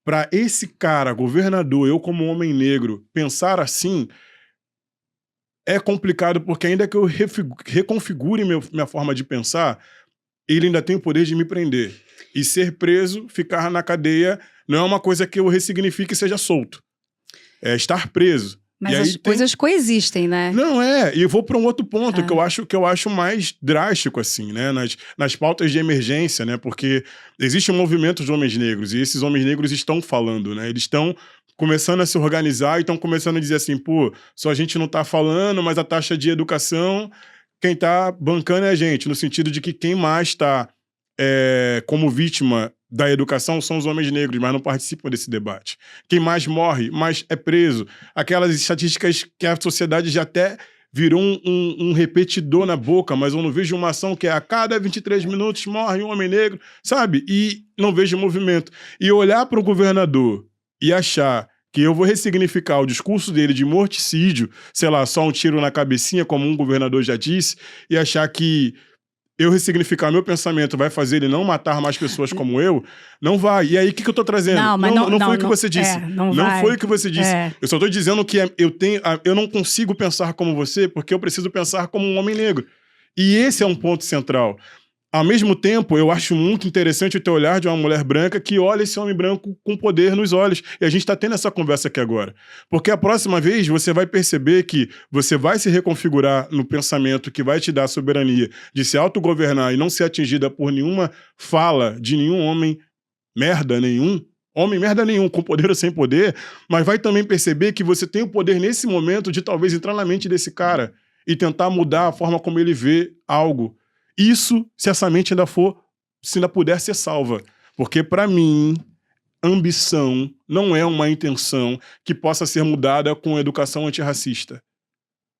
Speaker 1: para esse cara, governador, eu como homem negro, pensar assim é complicado, porque ainda que eu reconfigure minha forma de pensar, ele ainda tem o poder de me prender. E ser preso, ficar na cadeia, não é uma coisa que eu ressignifique e seja solto. É estar preso.
Speaker 2: Mas as coisas coexistem, né?
Speaker 1: Não, e eu vou para um outro ponto que eu acho mais drástico, assim, né? Nas pautas de emergência, né? Porque existe um movimento de homens negros, e esses homens negros estão falando, né? Eles estão começando a se organizar e estão começando a dizer assim, pô, só a gente não tá falando, mas a taxa de educação, quem tá bancando é a gente, no sentido de que quem mais tá como vítima da educação são os homens negros, mas não participam desse debate. Quem mais morre, mais é preso. Aquelas estatísticas que a sociedade já até virou um repetidor na boca, mas eu não vejo uma ação que é a cada 23 minutos morre um homem negro, sabe? E não vejo movimento. E olhar para o governador e achar que eu vou ressignificar o discurso dele de morticídio, sei lá, só um tiro na cabecinha, como um governador já disse, e achar que eu ressignificar meu pensamento vai fazer ele não matar mais pessoas como eu, não vai. E aí, o que eu tô trazendo? Não foi o que você disse. Não foi o que você disse. Eu só tô dizendo que eu não consigo pensar como você porque eu preciso pensar como um homem negro. E esse é um ponto central. Ao mesmo tempo, eu acho muito interessante o teu olhar de uma mulher branca que olha esse homem branco com poder nos olhos. E a gente está tendo essa conversa aqui agora. Porque a próxima vez você vai perceber que você vai se reconfigurar no pensamento que vai te dar a soberania de se autogovernar e não ser atingida por nenhuma fala de nenhum homem merda nenhum, com poder ou sem poder, mas vai também perceber que você tem o poder nesse momento de talvez entrar na mente desse cara e tentar mudar a forma como ele vê algo. Isso, se essa mente se ainda puder ser salva. Porque, para mim, ambição não é uma intenção que possa ser mudada com educação antirracista.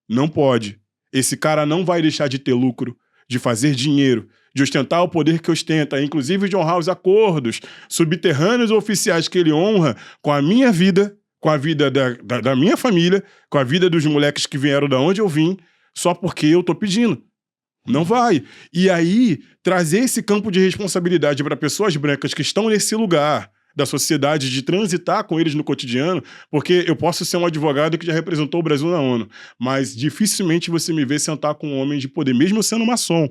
Speaker 1: Não pode. Esse cara não vai deixar de ter lucro, de fazer dinheiro, de ostentar o poder que ostenta, inclusive de honrar os acordos subterrâneos ou oficiais que ele honra com a minha vida, com a vida da minha família, com a vida dos moleques que vieram da onde eu vim, só porque eu tô pedindo. Não vai. E aí, trazer esse campo de responsabilidade para pessoas brancas que estão nesse lugar da sociedade, de transitar com eles no cotidiano, porque eu posso ser um advogado que já representou o Brasil na ONU, mas dificilmente você me vê sentar com um homem de poder, mesmo eu sendo maçom.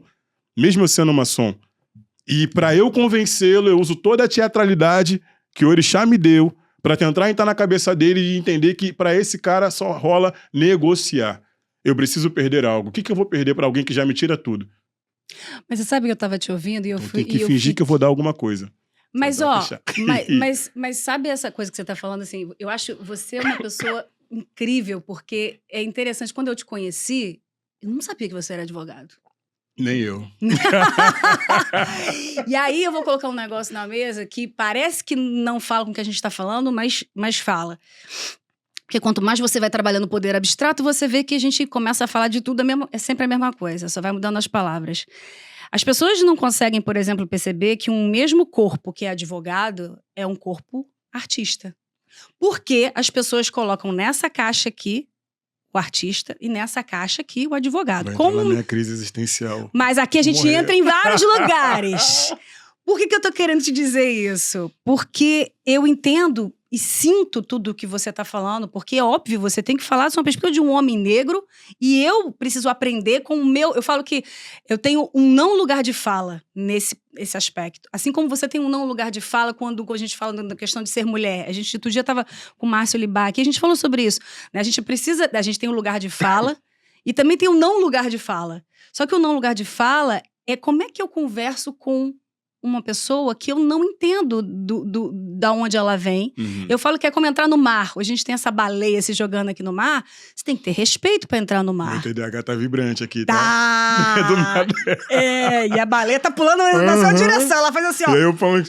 Speaker 1: E para eu convencê-lo, eu uso toda a teatralidade que o Orixá me deu para tentar entrar na cabeça dele e entender que para esse cara só rola negociar. Eu preciso perder algo. O que eu vou perder para alguém que já me tira tudo?
Speaker 2: Mas você sabe que eu tava te ouvindo e eu fui...
Speaker 1: Tem que fingir que eu vou dar alguma coisa.
Speaker 2: Mas, mas sabe essa coisa que você tá falando, assim, eu acho você é uma pessoa incrível, porque é interessante, quando eu te conheci, eu não sabia que você era advogado.
Speaker 1: Nem eu.
Speaker 2: E aí eu vou colocar um negócio na mesa que parece que não fala com o que a gente tá falando, mas fala. Porque quanto mais você vai trabalhando o poder abstrato, você vê que a gente começa a falar de tudo, é sempre a mesma coisa, só vai mudando as palavras. As pessoas não conseguem, por exemplo, perceber que um mesmo corpo que é advogado é um corpo artista. Porque as pessoas colocam nessa caixa aqui o artista e nessa caixa aqui o advogado.
Speaker 1: Vai entrar na minha crise existencial.
Speaker 2: Mas aqui a gente entra em vários lugares. Por que eu tô querendo te dizer isso? Porque eu entendo e sinto tudo o que você está falando, porque é óbvio, você tem que falar de uma perspectiva de um homem negro e eu preciso aprender com o meu... Eu falo que eu tenho um não lugar de fala nesse aspecto. Assim como você tem um não lugar de fala quando a gente fala da questão de ser mulher. A gente, outro dia, estava com o Márcio Libá aqui, a gente falou sobre isso. Né? A gente tem um lugar de fala e também tem um não lugar de fala. Só que o não lugar de fala é como é que eu converso com uma pessoa que eu não entendo da onde ela vem. Uhum. Eu falo que é como entrar no mar. Hoje a gente tem essa baleia se jogando aqui no mar. Você tem que ter respeito para entrar no mar.
Speaker 1: O TDAH tá vibrante aqui,
Speaker 2: tá? Do nada. E a baleia tá pulando na sua direção. Ela faz assim, ó.
Speaker 1: E aí eu falo...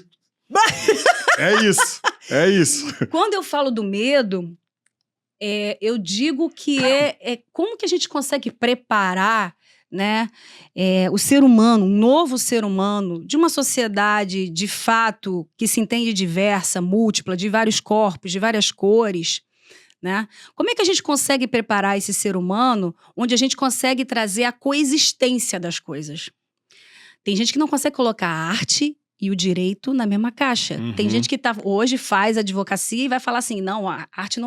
Speaker 1: É isso.
Speaker 2: Quando eu falo do medo, eu digo que como que a gente consegue preparar né, o ser humano, um novo ser humano, de uma sociedade, de fato, que se entende diversa, múltipla, de vários corpos, de várias cores, né? Como é que a gente consegue preparar esse ser humano onde a gente consegue trazer a coexistência das coisas? Tem gente que não consegue colocar a arte e o direito na mesma caixa. Tem gente que hoje faz advocacia e vai falar assim, não, a arte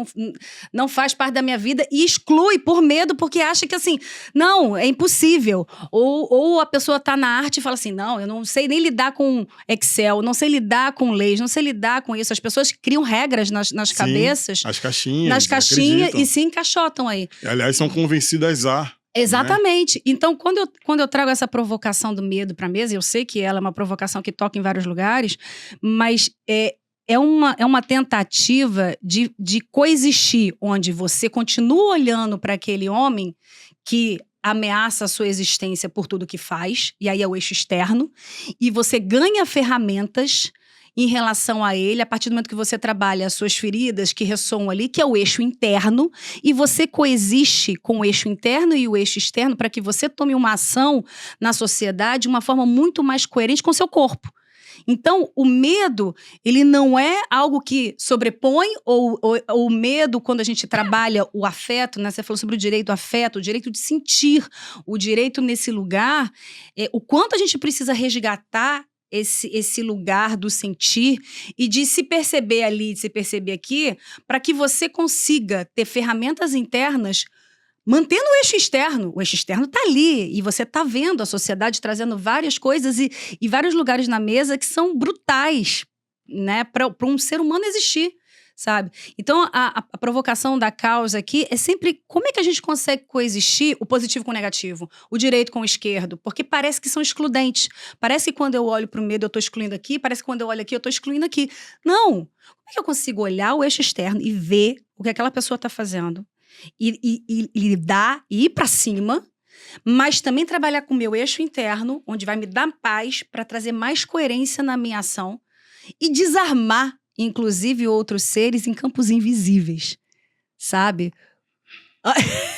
Speaker 2: não faz parte da minha vida e exclui por medo, porque acha que assim, não, é impossível. Ou a pessoa está na arte e fala assim, não, eu não sei nem lidar com Excel, não sei lidar com leis, não sei lidar com isso. As pessoas criam regras nas
Speaker 1: Sim,
Speaker 2: cabeças.
Speaker 1: as caixinhas.
Speaker 2: Nas caixinhas
Speaker 1: acreditam.
Speaker 2: e se encaixotam aí.
Speaker 1: Aliás, são convencidas a...
Speaker 2: Exatamente.
Speaker 1: Né?
Speaker 2: Então, quando eu trago essa provocação do medo para a mesa, eu sei que ela é uma provocação que toca em vários lugares, mas é uma tentativa de coexistir, onde você continua olhando para aquele homem que ameaça a sua existência por tudo que faz, e aí é o eixo externo, e você ganha ferramentas em relação a ele, a partir do momento que você trabalha as suas feridas que ressoam ali, que é o eixo interno, e você coexiste com o eixo interno e o eixo externo para que você tome uma ação na sociedade de uma forma muito mais coerente com o seu corpo. Então, o medo, ele não é algo que sobrepõe, ou o medo, quando a gente trabalha o afeto, né? Você falou sobre o direito ao afeto, o direito de sentir, o direito nesse lugar, o quanto a gente precisa resgatar esse lugar do sentir e de se perceber ali, de se perceber aqui, para que você consiga ter ferramentas internas mantendo o eixo externo. O eixo externo está ali e você está vendo a sociedade trazendo várias coisas e vários lugares na mesa que são brutais, né, para um ser humano existir, sabe? Então, a provocação da causa aqui é sempre como é que a gente consegue coexistir o positivo com o negativo, o direito com o esquerdo, porque parece que são excludentes. Parece que quando eu olho para o medo eu estou excluindo aqui, parece que quando eu olho aqui eu estou excluindo aqui. Não! Como é que eu consigo olhar o eixo externo e ver o que aquela pessoa está fazendo? E lidar, e ir para cima, mas também trabalhar com o meu eixo interno, onde vai me dar paz para trazer mais coerência na minha ação e desarmar, inclusive, outros seres em campos invisíveis, sabe?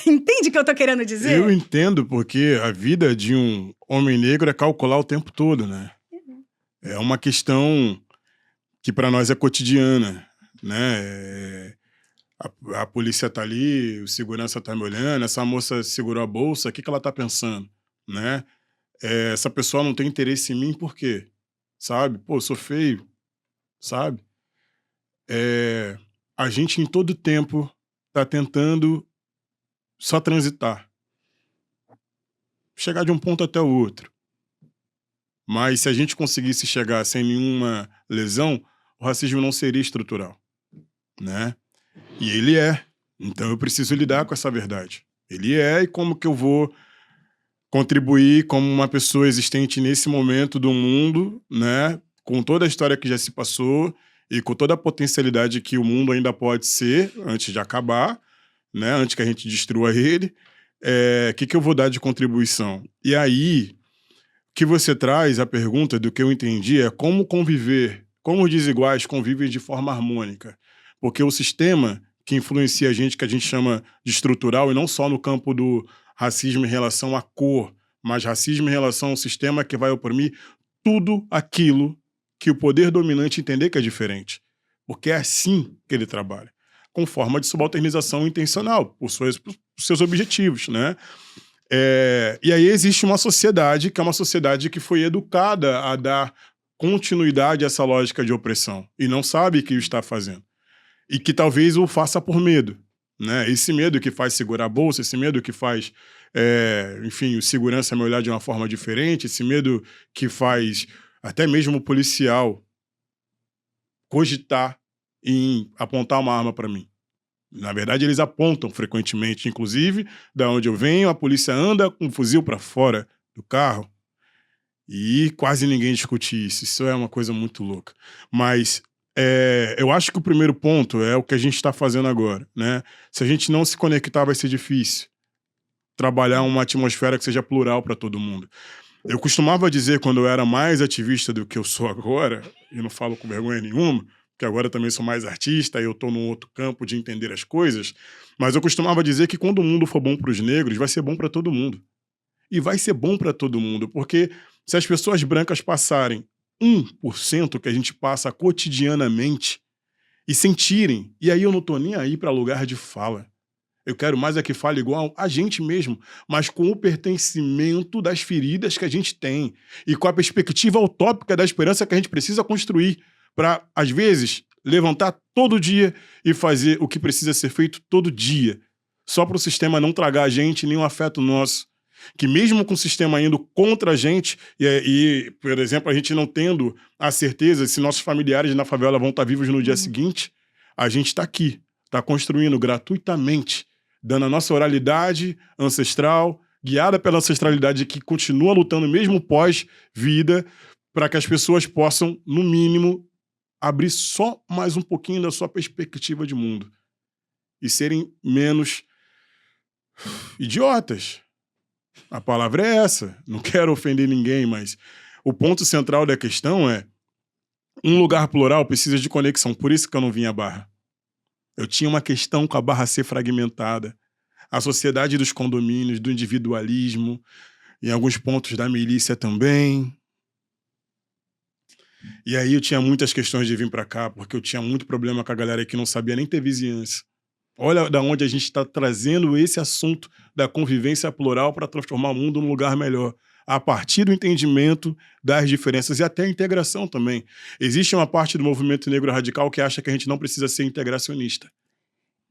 Speaker 2: Entende o que eu tô querendo dizer?
Speaker 1: Eu entendo, porque a vida de um homem negro é calcular o tempo todo, né? É uma questão que para nós é cotidiana, né? A polícia tá ali, o segurança tá me olhando, essa moça segurou a bolsa, o que ela tá pensando, né? Essa pessoa não tem interesse em mim por quê? Sabe? Pô, eu sou feio, sabe? A gente em todo tempo tá tentando só transitar. Chegar de um ponto até o outro. Mas se a gente conseguisse chegar sem nenhuma lesão, o racismo não seria estrutural, né? E ele é. Então eu preciso lidar com essa verdade. Ele é, e como que eu vou contribuir como uma pessoa existente nesse momento do mundo, né? Com toda a história que já se passou e com toda a potencialidade que o mundo ainda pode ser antes de acabar, né? Antes que a gente destrua ele. Que eu vou dar de contribuição? E aí, o que você traz, a pergunta do que eu entendi é como conviver, como os desiguais convivem de forma harmônica. Porque o sistema que influencia a gente, que a gente chama de estrutural, e não só no campo do racismo em relação à cor, mas racismo em relação ao sistema que vai oprimir tudo aquilo que o poder dominante entender que é diferente. Porque é assim que ele trabalha, com forma de subalternização intencional, por seus objetivos, né? E aí existe uma sociedade que é uma sociedade que foi educada a dar continuidade a essa lógica de opressão e não sabe o que está fazendo. E que talvez o faça por medo, né? Esse medo que faz segurar a bolsa, esse medo que faz, enfim, o segurança me olhar de uma forma diferente, esse medo que faz até mesmo o policial cogitar em apontar uma arma para mim. Na verdade, eles apontam frequentemente, inclusive, da onde eu venho, a polícia anda com um fuzil para fora do carro e quase ninguém discute isso. Isso é uma coisa muito louca. Mas eu acho que o primeiro ponto é o que a gente está fazendo agora, né? Se a gente não se conectar, vai ser difícil trabalhar uma atmosfera que seja plural para todo mundo. Eu costumava dizer, quando eu era mais ativista do que eu sou agora, e não falo com vergonha nenhuma, porque agora eu também sou mais artista e eu estou num outro campo de entender as coisas, mas eu costumava dizer que quando o mundo for bom para os negros, vai ser bom para todo mundo. e vai ser bom para todo mundo, porque se as pessoas brancas passarem 1% que a gente passa cotidianamente e sentirem, e aí eu não tô nem aí para lugar de fala. Eu quero mais é que fale igual a gente mesmo, mas com o pertencimento das feridas que a gente tem e com a perspectiva utópica da esperança que a gente precisa construir para, às vezes, levantar todo dia e fazer o que precisa ser feito todo dia, só para o sistema não tragar a gente nenhum afeto nosso. Que mesmo com o sistema indo contra a gente por exemplo, a gente não tendo a certeza se nossos familiares na favela vão estar vivos no dia seguinte, a gente está aqui, está construindo gratuitamente, dando a nossa oralidade ancestral, guiada pela ancestralidade que continua lutando mesmo pós-vida, para que as pessoas possam, no mínimo, abrir só mais um pouquinho da sua perspectiva de mundo e serem menos idiotas. A palavra é essa. Não quero ofender ninguém, mas o ponto central da questão é um lugar plural precisa de conexão. Por isso que eu não vim à Barra. Eu tinha uma questão com a Barra ser fragmentada. A sociedade dos condomínios, do individualismo, em alguns pontos da milícia também. E aí eu tinha muitas questões de vir pra cá, porque eu tinha muito problema com a galera que não sabia nem ter vizinhança. Olha da onde a gente está trazendo esse assunto da convivência plural para transformar o mundo num lugar melhor. A partir do entendimento das diferenças e até a integração também. Existe uma parte do movimento negro radical que acha que a gente não precisa ser integracionista.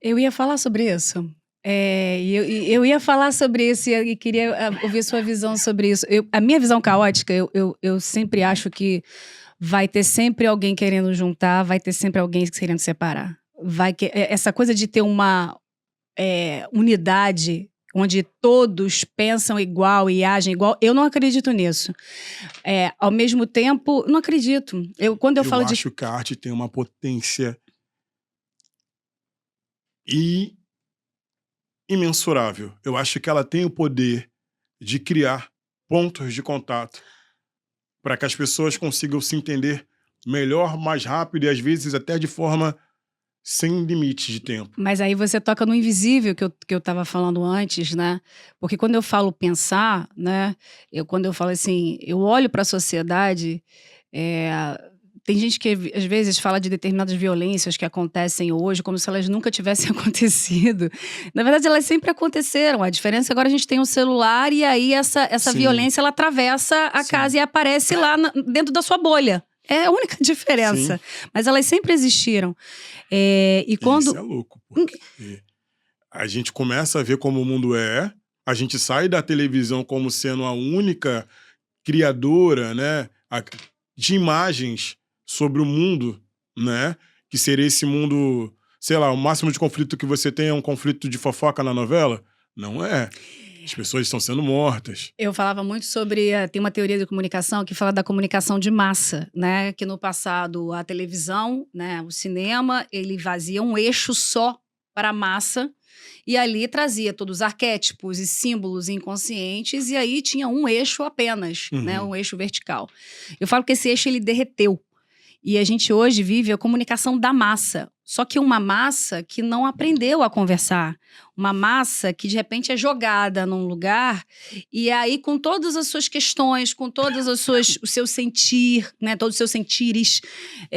Speaker 2: Eu ia falar sobre isso. Eu ia falar sobre isso e queria ouvir sua visão sobre isso. A minha visão caótica, eu sempre acho que vai ter sempre alguém querendo juntar, vai ter sempre alguém querendo separar. Essa coisa de ter uma unidade onde todos pensam igual e agem igual, eu não acredito nisso. Ao mesmo tempo, não acredito. Quando eu falo
Speaker 1: acho que a arte tem uma potência imensurável. Eu acho que ela tem o poder de criar pontos de contato para que as pessoas consigam se entender melhor, mais rápido e às vezes até de forma sem limite de tempo.
Speaker 2: Mas aí você toca no invisível que eu estava falando antes, né? Porque quando eu falo pensar, né? Quando eu falo assim, eu olho para a sociedade, tem gente que às vezes fala de determinadas violências que acontecem hoje como se elas nunca tivessem acontecido. Na verdade, elas sempre aconteceram. A diferença é que agora a gente tem um celular e aí essa violência ela atravessa a casa e aparece lá dentro da sua bolha. É a única diferença. Sim. Mas elas sempre existiram.
Speaker 1: Isso é louco, porque a gente começa a ver como o mundo é, a gente sai da televisão como sendo a única criadora, né, de imagens sobre o mundo, né, que seria esse mundo, sei lá, o máximo de conflito que você tem é um conflito de fofoca na novela? Não é. As pessoas estão sendo mortas.
Speaker 2: Eu falava muito sobre... Tem uma teoria de comunicação que fala da comunicação de massa, né? Que no passado a televisão, né, o cinema, ele vazia um eixo só para a massa e ali trazia todos os arquétipos e símbolos inconscientes e aí tinha um eixo apenas, né? Um eixo vertical. Eu falo que esse eixo ele derreteu. E a gente hoje vive a comunicação da massa. Só que uma massa que não aprendeu a conversar. Uma massa que, de repente, é jogada num lugar e aí, com todas as suas questões, com todos o seu sentir, né, todos os seus sentires,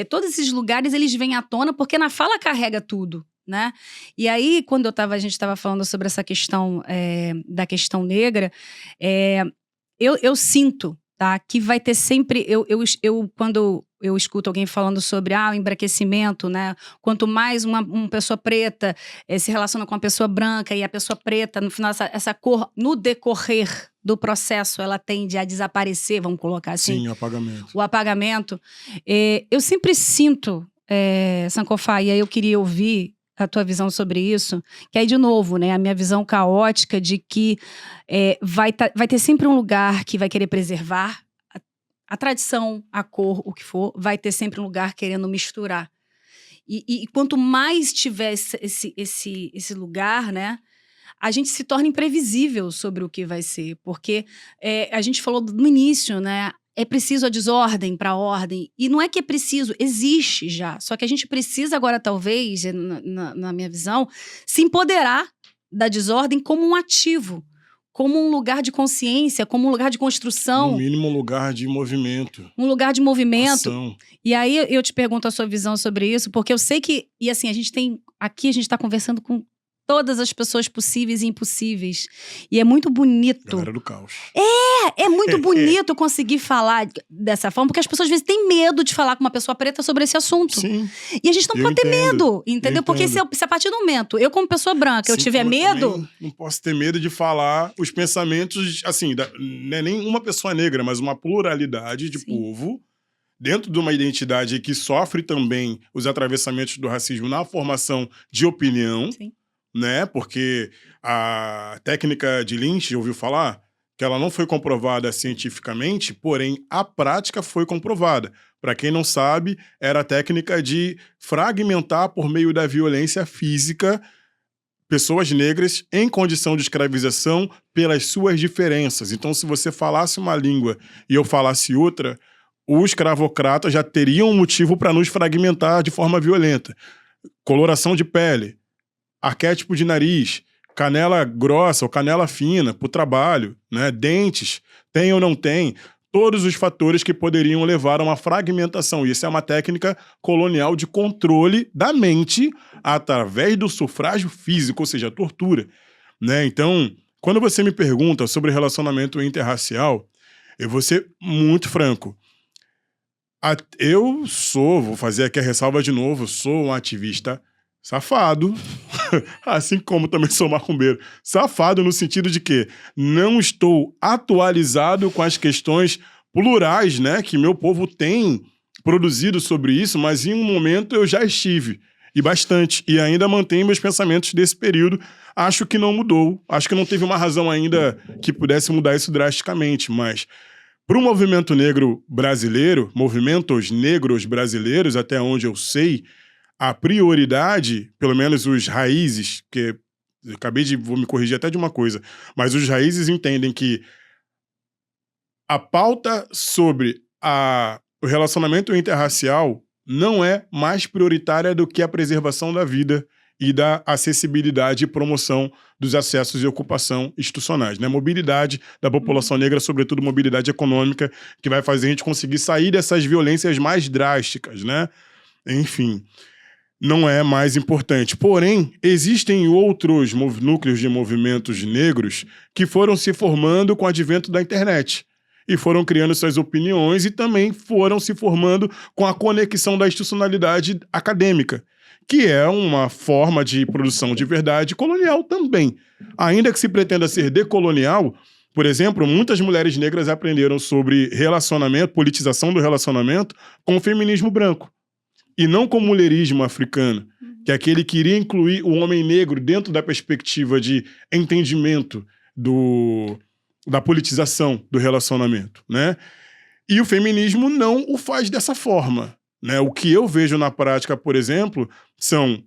Speaker 2: todos esses lugares, eles vêm à tona porque na fala carrega tudo, né? E aí, quando a gente estava falando sobre essa questão da questão negra, eu sinto, tá, que vai ter sempre... Quando eu escuto alguém falando sobre o embranquecimento, né? Quanto mais uma pessoa preta se relaciona com uma pessoa branca e a pessoa preta, no final, essa cor, no decorrer do processo, ela tende a desaparecer, vamos colocar assim.
Speaker 1: Sim, apagamento.
Speaker 2: O apagamento. Eu sempre sinto, Sankofa, e aí eu queria ouvir a tua visão sobre isso, que aí, de novo, né, a minha visão caótica de que vai ter sempre um lugar que vai querer preservar a tradição, a cor, o que for, vai ter sempre um lugar querendo misturar. E quanto mais tiver esse lugar, né, a gente se torna imprevisível sobre o que vai ser. Porque a gente falou no início, né, é preciso a desordem para a ordem. E não é que é preciso, existe já. Só que a gente precisa agora, talvez, na minha visão, se empoderar da desordem como um ativo. como um lugar de consciência, como um lugar de construção.
Speaker 1: No mínimo, um lugar de movimento.
Speaker 2: Um lugar de movimento.
Speaker 1: Ação.
Speaker 2: E aí eu te pergunto a sua visão sobre isso, porque eu sei que, e assim, a gente está conversando com todas as pessoas possíveis e impossíveis. E é muito bonito.
Speaker 1: Galera do caos.
Speaker 2: É muito bonito conseguir falar dessa forma, porque as pessoas às vezes têm medo de falar com uma pessoa preta sobre esse assunto.
Speaker 1: Sim.
Speaker 2: E a gente não pode ter medo, entendeu? Porque se
Speaker 1: entendo.
Speaker 2: a partir do momento, eu como pessoa branca, eu
Speaker 1: Assim
Speaker 2: tiver
Speaker 1: como eu
Speaker 2: medo...
Speaker 1: também não posso ter medo de falar os pensamentos, assim, não é nem uma pessoa negra, mas uma pluralidade de
Speaker 2: Sim.
Speaker 1: povo, dentro de uma identidade que sofre também os atravessamentos do racismo na formação de opinião,
Speaker 2: Sim.
Speaker 1: né? Porque a técnica de Lynch, já ouviu falar? Que ela não foi comprovada cientificamente, porém a prática foi comprovada. Para quem não sabe, era a técnica de fragmentar por meio da violência física pessoas negras em condição de escravização pelas suas diferenças. Então, se você falasse uma língua e eu falasse outra, os escravocratas já teriam um motivo para nos fragmentar de forma violenta. Coloração de pele, arquétipo de nariz, canela grossa ou canela fina para o trabalho, né? Dentes, tem ou não tem, todos os fatores que poderiam levar a uma fragmentação. Isso é uma técnica colonial de controle da mente através do sufrágio físico, ou seja, a tortura, né? Então, quando você me pergunta sobre relacionamento interracial, eu vou ser muito franco. Vou fazer aqui a ressalva de novo, sou um ativista safado, assim como também sou macumbeiro. Safado no sentido de que não estou atualizado com as questões plurais, né, que meu povo tem produzido sobre isso, mas em um momento eu já estive, e bastante, e ainda mantenho meus pensamentos desse período. Acho que não mudou, acho que não teve uma razão ainda que pudesse mudar isso drasticamente, mas para o movimento negro brasileiro, movimentos negros brasileiros, até onde eu sei, a prioridade, pelo menos os raízes, que vou me corrigir até de uma coisa, mas os raízes entendem que a pauta sobre o relacionamento interracial não é mais prioritária do que a preservação da vida e da acessibilidade e promoção dos acessos e ocupação institucionais, né? Mobilidade da população negra, sobretudo mobilidade econômica, que vai fazer a gente conseguir sair dessas violências mais drásticas, né? Enfim, não é mais importante. Porém, existem outros núcleos de movimentos negros que foram se formando com o advento da internet e foram criando suas opiniões e também foram se formando com a conexão da institucionalidade acadêmica, que é uma forma de produção de verdade colonial também. Ainda que se pretenda ser decolonial, por exemplo, muitas mulheres negras aprenderam sobre relacionamento, politização do relacionamento, com o feminismo branco. E não com o mulherismo africano, que é aquele que iria incluir o homem negro dentro da perspectiva de entendimento da politização do relacionamento, né? E o feminismo não o faz dessa forma, né? O que eu vejo na prática, por exemplo, são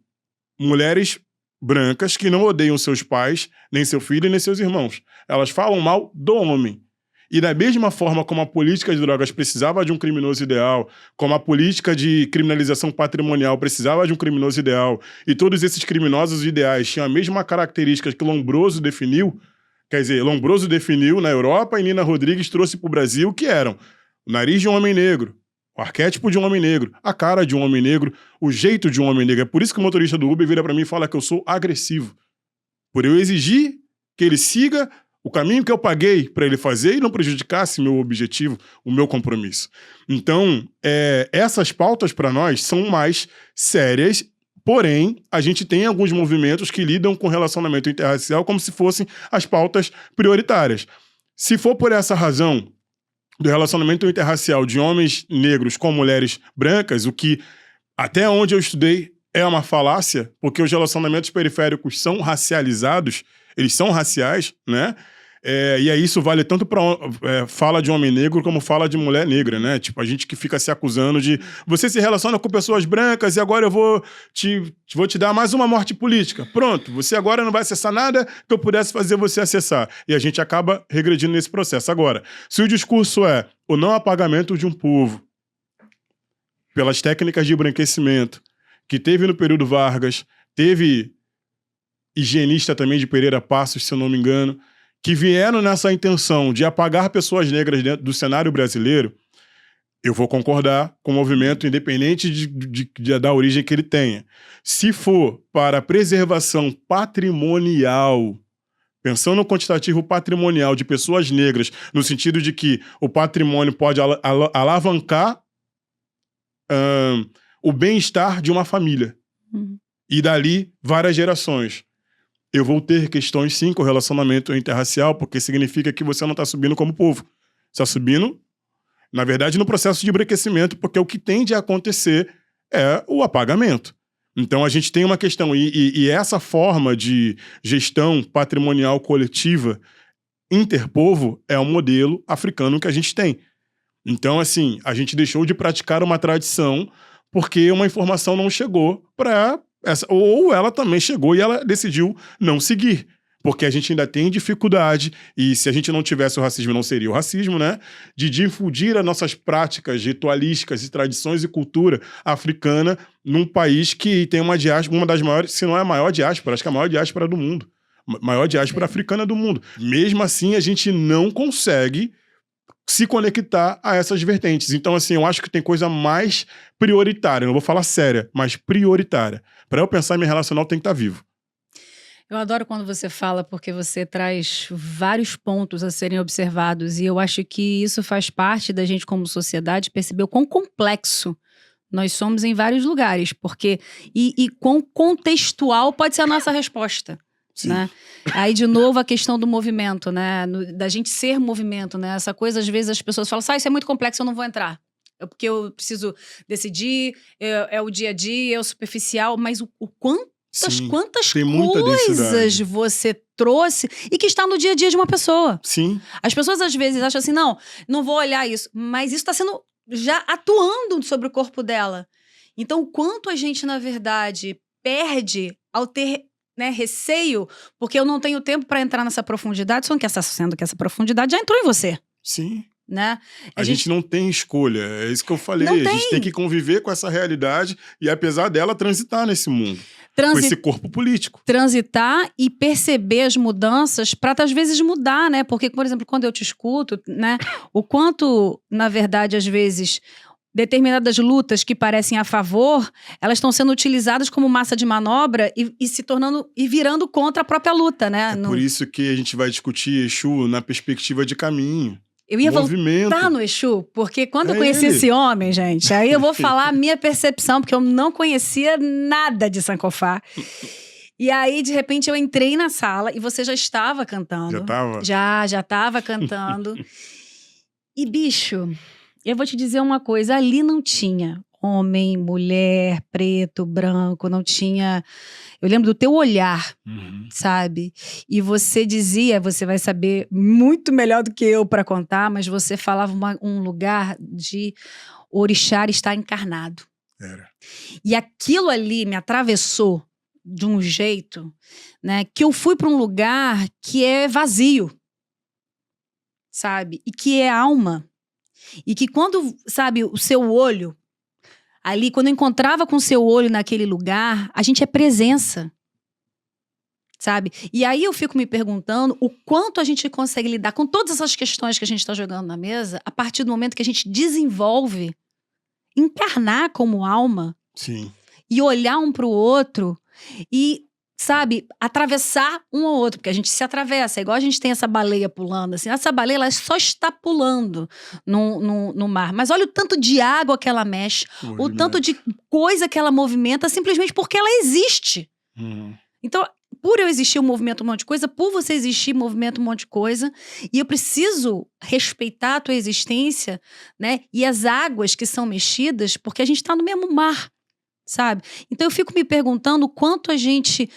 Speaker 1: mulheres brancas que não odeiam seus pais, nem seu filho, nem seus irmãos. Elas falam mal do homem. E da mesma forma como a política de drogas precisava de um criminoso ideal, como a política de criminalização patrimonial precisava de um criminoso ideal, e todos esses criminosos ideais tinham a mesma característica que Lombroso definiu, quer dizer, Lombroso definiu na Europa e Nina Rodrigues trouxe para o Brasil, que eram o nariz de um homem negro, o arquétipo de um homem negro, a cara de um homem negro, o jeito de um homem negro. É por isso que o motorista do Uber vira para mim e fala que eu sou agressivo. Por eu exigir que ele siga o caminho que eu paguei para ele fazer e não prejudicasse meu objetivo, o meu compromisso. Então, essas pautas para nós são mais sérias, porém, a gente tem alguns movimentos que lidam com relacionamento interracial como se fossem as pautas prioritárias. Se for por essa razão do relacionamento interracial de homens negros com mulheres brancas, o que, até onde eu estudei, é uma falácia, porque os relacionamentos periféricos são racializados, eles são raciais, né? E aí isso vale tanto para fala de homem negro como fala de mulher negra, né? Tipo, a gente que fica se acusando de você se relaciona com pessoas brancas e agora eu vou te dar mais uma morte política. Pronto, você agora não vai acessar nada que eu pudesse fazer você acessar. E a gente acaba regredindo nesse processo. Agora, se o discurso é o não apagamento de um povo pelas técnicas de embranquecimento que teve no período Vargas, teve higienista também de Pereira Passos, se eu não me engano, que vieram nessa intenção de apagar pessoas negras dentro do cenário brasileiro, eu vou concordar com o movimento, independente da origem que ele tenha. Se for para preservação patrimonial, pensando no quantitativo patrimonial de pessoas negras, no sentido de que o patrimônio pode alavancar o bem-estar de uma família. E dali, várias gerações. Eu vou ter questões, sim, com o relacionamento interracial, porque significa que você não está subindo como povo. Você está subindo, na verdade, no processo de embranquecimento, porque o que tende a acontecer é o apagamento. Então, a gente tem uma questão, e essa forma de gestão patrimonial coletiva interpovo é o modelo africano que a gente tem. Então, assim, a gente deixou de praticar uma tradição porque uma informação não chegou para essa, ou ela também chegou e ela decidiu não seguir. Porque a gente ainda tem dificuldade, e se a gente não tivesse o racismo, não seria o racismo, né? De difundir as nossas práticas ritualísticas e tradições e cultura africana num país que tem uma diáspora, uma das maiores, se não é a maior diáspora, acho que é a maior diáspora do mundo. Maior diáspora africana do mundo. Mesmo assim, a gente não consegue se conectar a essas vertentes. Então, assim, eu acho que tem coisa mais prioritária, não vou falar séria, mas prioritária. Para eu pensar em me relacionar, eu tenho que estar vivo.
Speaker 2: Eu adoro quando você fala, porque você traz vários pontos a serem observados, e eu acho que isso faz parte da gente como sociedade perceber o quão complexo nós somos em vários lugares, porque e quão contextual pode ser a nossa resposta. Né? Aí, de novo, a questão do movimento, né? Da gente ser movimento, né? Essa coisa, às vezes, as pessoas falam, isso é muito complexo, eu não vou entrar. É porque eu preciso decidir, é o dia a dia, é o superficial, mas quantas coisas você trouxe e que está no dia a dia de uma pessoa.
Speaker 1: Sim.
Speaker 2: As pessoas, às vezes, acham assim, não vou olhar isso, mas isso está sendo já atuando sobre o corpo dela. Então, o quanto a gente, na verdade, perde ao ter... né, receio, porque eu não tenho tempo para entrar nessa profundidade, sendo que essa profundidade já entrou em você.
Speaker 1: Sim.
Speaker 2: Né?
Speaker 1: A gente não tem escolha, é isso que eu falei. A gente tem que conviver com essa realidade e, apesar dela, transitar nesse mundo. Com esse corpo político.
Speaker 2: Transitar e perceber as mudanças para, às vezes, mudar, né? Porque, por exemplo, quando eu te escuto, né, o quanto, na verdade, às vezes... determinadas lutas que parecem a favor, elas estão sendo utilizadas como massa de manobra e se tornando e virando contra a própria luta, né?
Speaker 1: Por isso que a gente vai discutir Exu na perspectiva de caminho.
Speaker 2: Eu ia voltar no Exu, porque quando eu conheci esse homem, gente, aí eu vou falar a minha percepção, porque eu não conhecia nada de Sankofa. E aí, de repente, eu entrei na sala e você já estava cantando.
Speaker 1: Já estava?
Speaker 2: Já estava cantando. E, bicho... eu vou te dizer uma coisa, ali não tinha homem, mulher, preto, branco, não tinha... eu lembro do teu olhar, sabe? E você dizia, você vai saber muito melhor do que eu para contar, mas você falava um lugar de orixá estar encarnado.
Speaker 1: Era.
Speaker 2: E aquilo ali me atravessou de um jeito, né, que eu fui para um lugar que é vazio, sabe? E que é alma. E que quando, sabe, o seu olho, ali, quando eu encontrava com o seu olho naquele lugar, a gente é presença, sabe? E aí eu fico me perguntando o quanto a gente consegue lidar com todas essas questões que a gente está jogando na mesa a partir do momento que a gente desenvolve, encarnar como alma.
Speaker 1: Sim.
Speaker 2: E olhar um para o outro e... sabe, atravessar um ao outro, porque a gente se atravessa, é igual a gente tem essa baleia pulando, assim, essa baleia ela só está pulando no mar, mas olha o tanto de água que ela mexe, o tanto de coisa que ela movimenta, simplesmente porque ela existe. Então, por eu existir, eu movimento um monte de coisa, por você existir, movimento um monte de coisa, e eu preciso respeitar a tua existência, né, e as águas que são mexidas, porque a gente está no mesmo mar. Sabe? Então eu fico me perguntando o quanto a gente,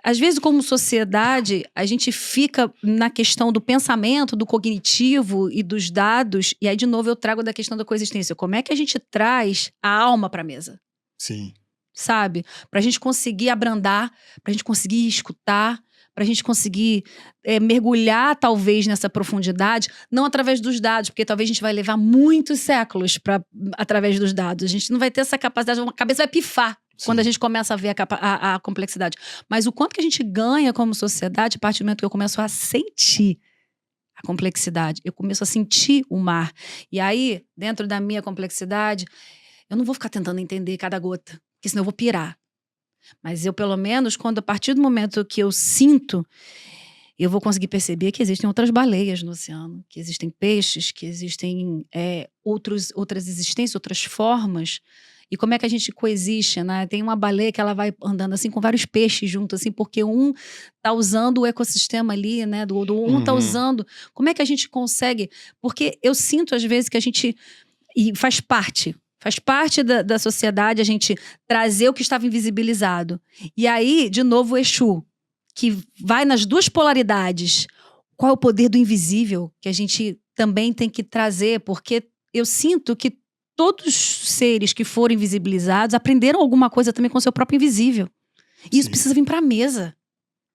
Speaker 2: às vezes como sociedade, a gente fica na questão do pensamento, do cognitivo e dos dados, e aí de novo eu trago da questão da coexistência. Como é que a gente traz a alma para a mesa?
Speaker 1: Sim.
Speaker 2: Sabe? Para a gente conseguir abrandar, para a gente conseguir escutar, para a gente conseguir mergulhar talvez nessa profundidade, não através dos dados, porque talvez a gente vai levar muitos séculos através dos dados. A gente não vai ter essa capacidade, uma cabeça vai pifar. Quando a gente começa a ver a complexidade. Mas o quanto que a gente ganha como sociedade a partir do momento que eu começo a sentir a complexidade. Eu começo a sentir o mar. E aí, dentro da minha complexidade, eu não vou ficar tentando entender cada gota, porque senão eu vou pirar. Mas eu, pelo menos, a partir do momento que eu sinto, eu vou conseguir perceber que existem outras baleias no oceano, que existem peixes, que existem outras existências, outras formas. E como é que a gente coexiste, né? Tem uma baleia que ela vai andando assim com vários peixes juntos, assim, porque um tá usando o ecossistema ali, né? Um tá usando. Como é que a gente consegue? Porque eu sinto, às vezes, que a gente... E faz parte da sociedade a gente trazer o que estava invisibilizado. E aí, de novo, o Exu, que vai nas duas polaridades. Qual é o poder do invisível que a gente também tem que trazer? Porque eu sinto que todos os seres que foram invisibilizados aprenderam alguma coisa também com o seu próprio invisível. E isso precisa vir para a mesa.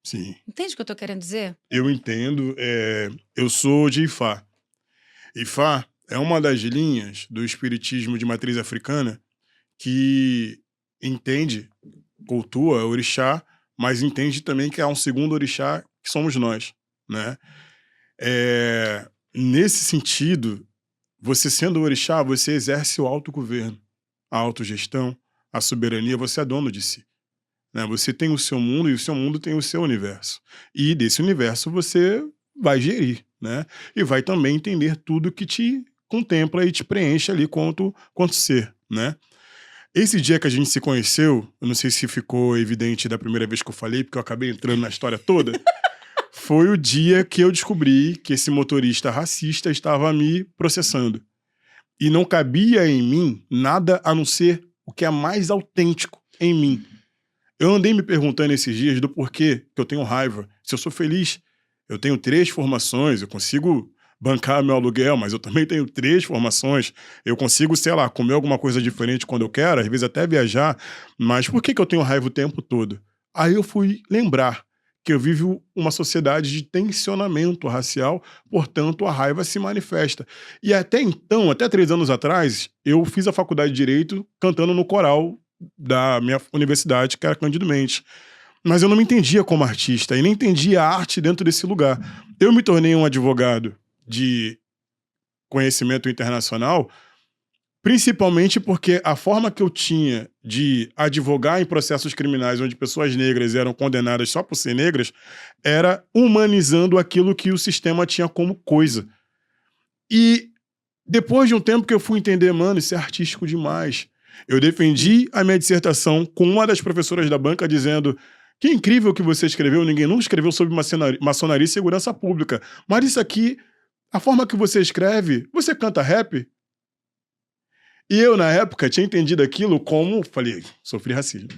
Speaker 1: Sim.
Speaker 2: Entende o que eu tô querendo dizer?
Speaker 1: Eu entendo. Eu sou de Ifá. Ifá é uma das linhas do espiritismo de matriz africana que entende, cultua, orixá, mas entende também que há um segundo orixá que somos nós, né? Nesse sentido, você sendo orixá, você exerce o autogoverno, a autogestão, a soberania, você é dono de si. Né? Você tem o seu mundo e o seu mundo tem o seu universo. E desse universo você vai gerir, né? E vai também entender tudo que te contempla e te preenche ali quanto ser, né? Esse dia que a gente se conheceu, eu não sei se ficou evidente da primeira vez que eu falei, porque eu acabei entrando na história toda, foi o dia que eu descobri que esse motorista racista estava me processando. E não cabia em mim nada a não ser o que é mais autêntico em mim. Eu andei me perguntando esses dias do porquê que eu tenho raiva. Se eu sou feliz, eu tenho 3 formações, eu consigo bancar meu aluguel, mas eu também tenho 3 formações. Eu consigo, sei lá, comer alguma coisa diferente quando eu quero, às vezes até viajar. Mas por que eu tenho raiva o tempo todo? Aí eu fui lembrar que eu vivo uma sociedade de tensionamento racial, portanto a raiva se manifesta. E até então, até 3 anos atrás, eu fiz a faculdade de Direito cantando no coral da minha universidade, que era Cândido Mendes. Mas eu não me entendia como artista e nem entendia a arte dentro desse lugar. Eu me tornei um advogado de conhecimento internacional, principalmente porque a forma que eu tinha de advogar em processos criminais onde pessoas negras eram condenadas só por ser negras, era humanizando aquilo que o sistema tinha como coisa. E depois de um tempo que eu fui entender, mano, isso é artístico demais. Eu defendi a minha dissertação com uma das professoras da banca dizendo: que incrível que você escreveu, ninguém nunca escreveu sobre maçonaria e segurança pública. Mas isso aqui, a forma que você escreve, você canta rap? E eu, na época, tinha entendido aquilo como... Falei, sofri racismo.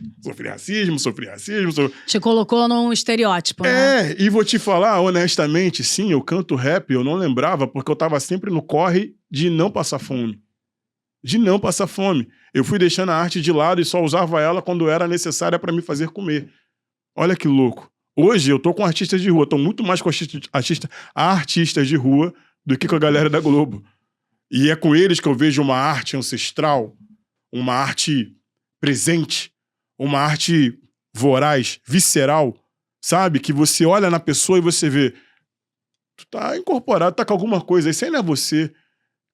Speaker 2: Te colocou num estereótipo, né?
Speaker 1: E vou te falar, honestamente, sim, eu canto rap, eu não lembrava, porque eu tava sempre no corre de não passar fome. Eu fui deixando a arte de lado e só usava ela quando era necessária para me fazer comer. Olha que louco. Hoje eu tô com artistas de rua, tô muito mais com artistas de rua do que com a galera da Globo. E é com eles que eu vejo uma arte ancestral, uma arte presente, uma arte voraz, visceral, sabe? Que você olha na pessoa e você vê, tu tá incorporado, tá com alguma coisa, isso aí não é você.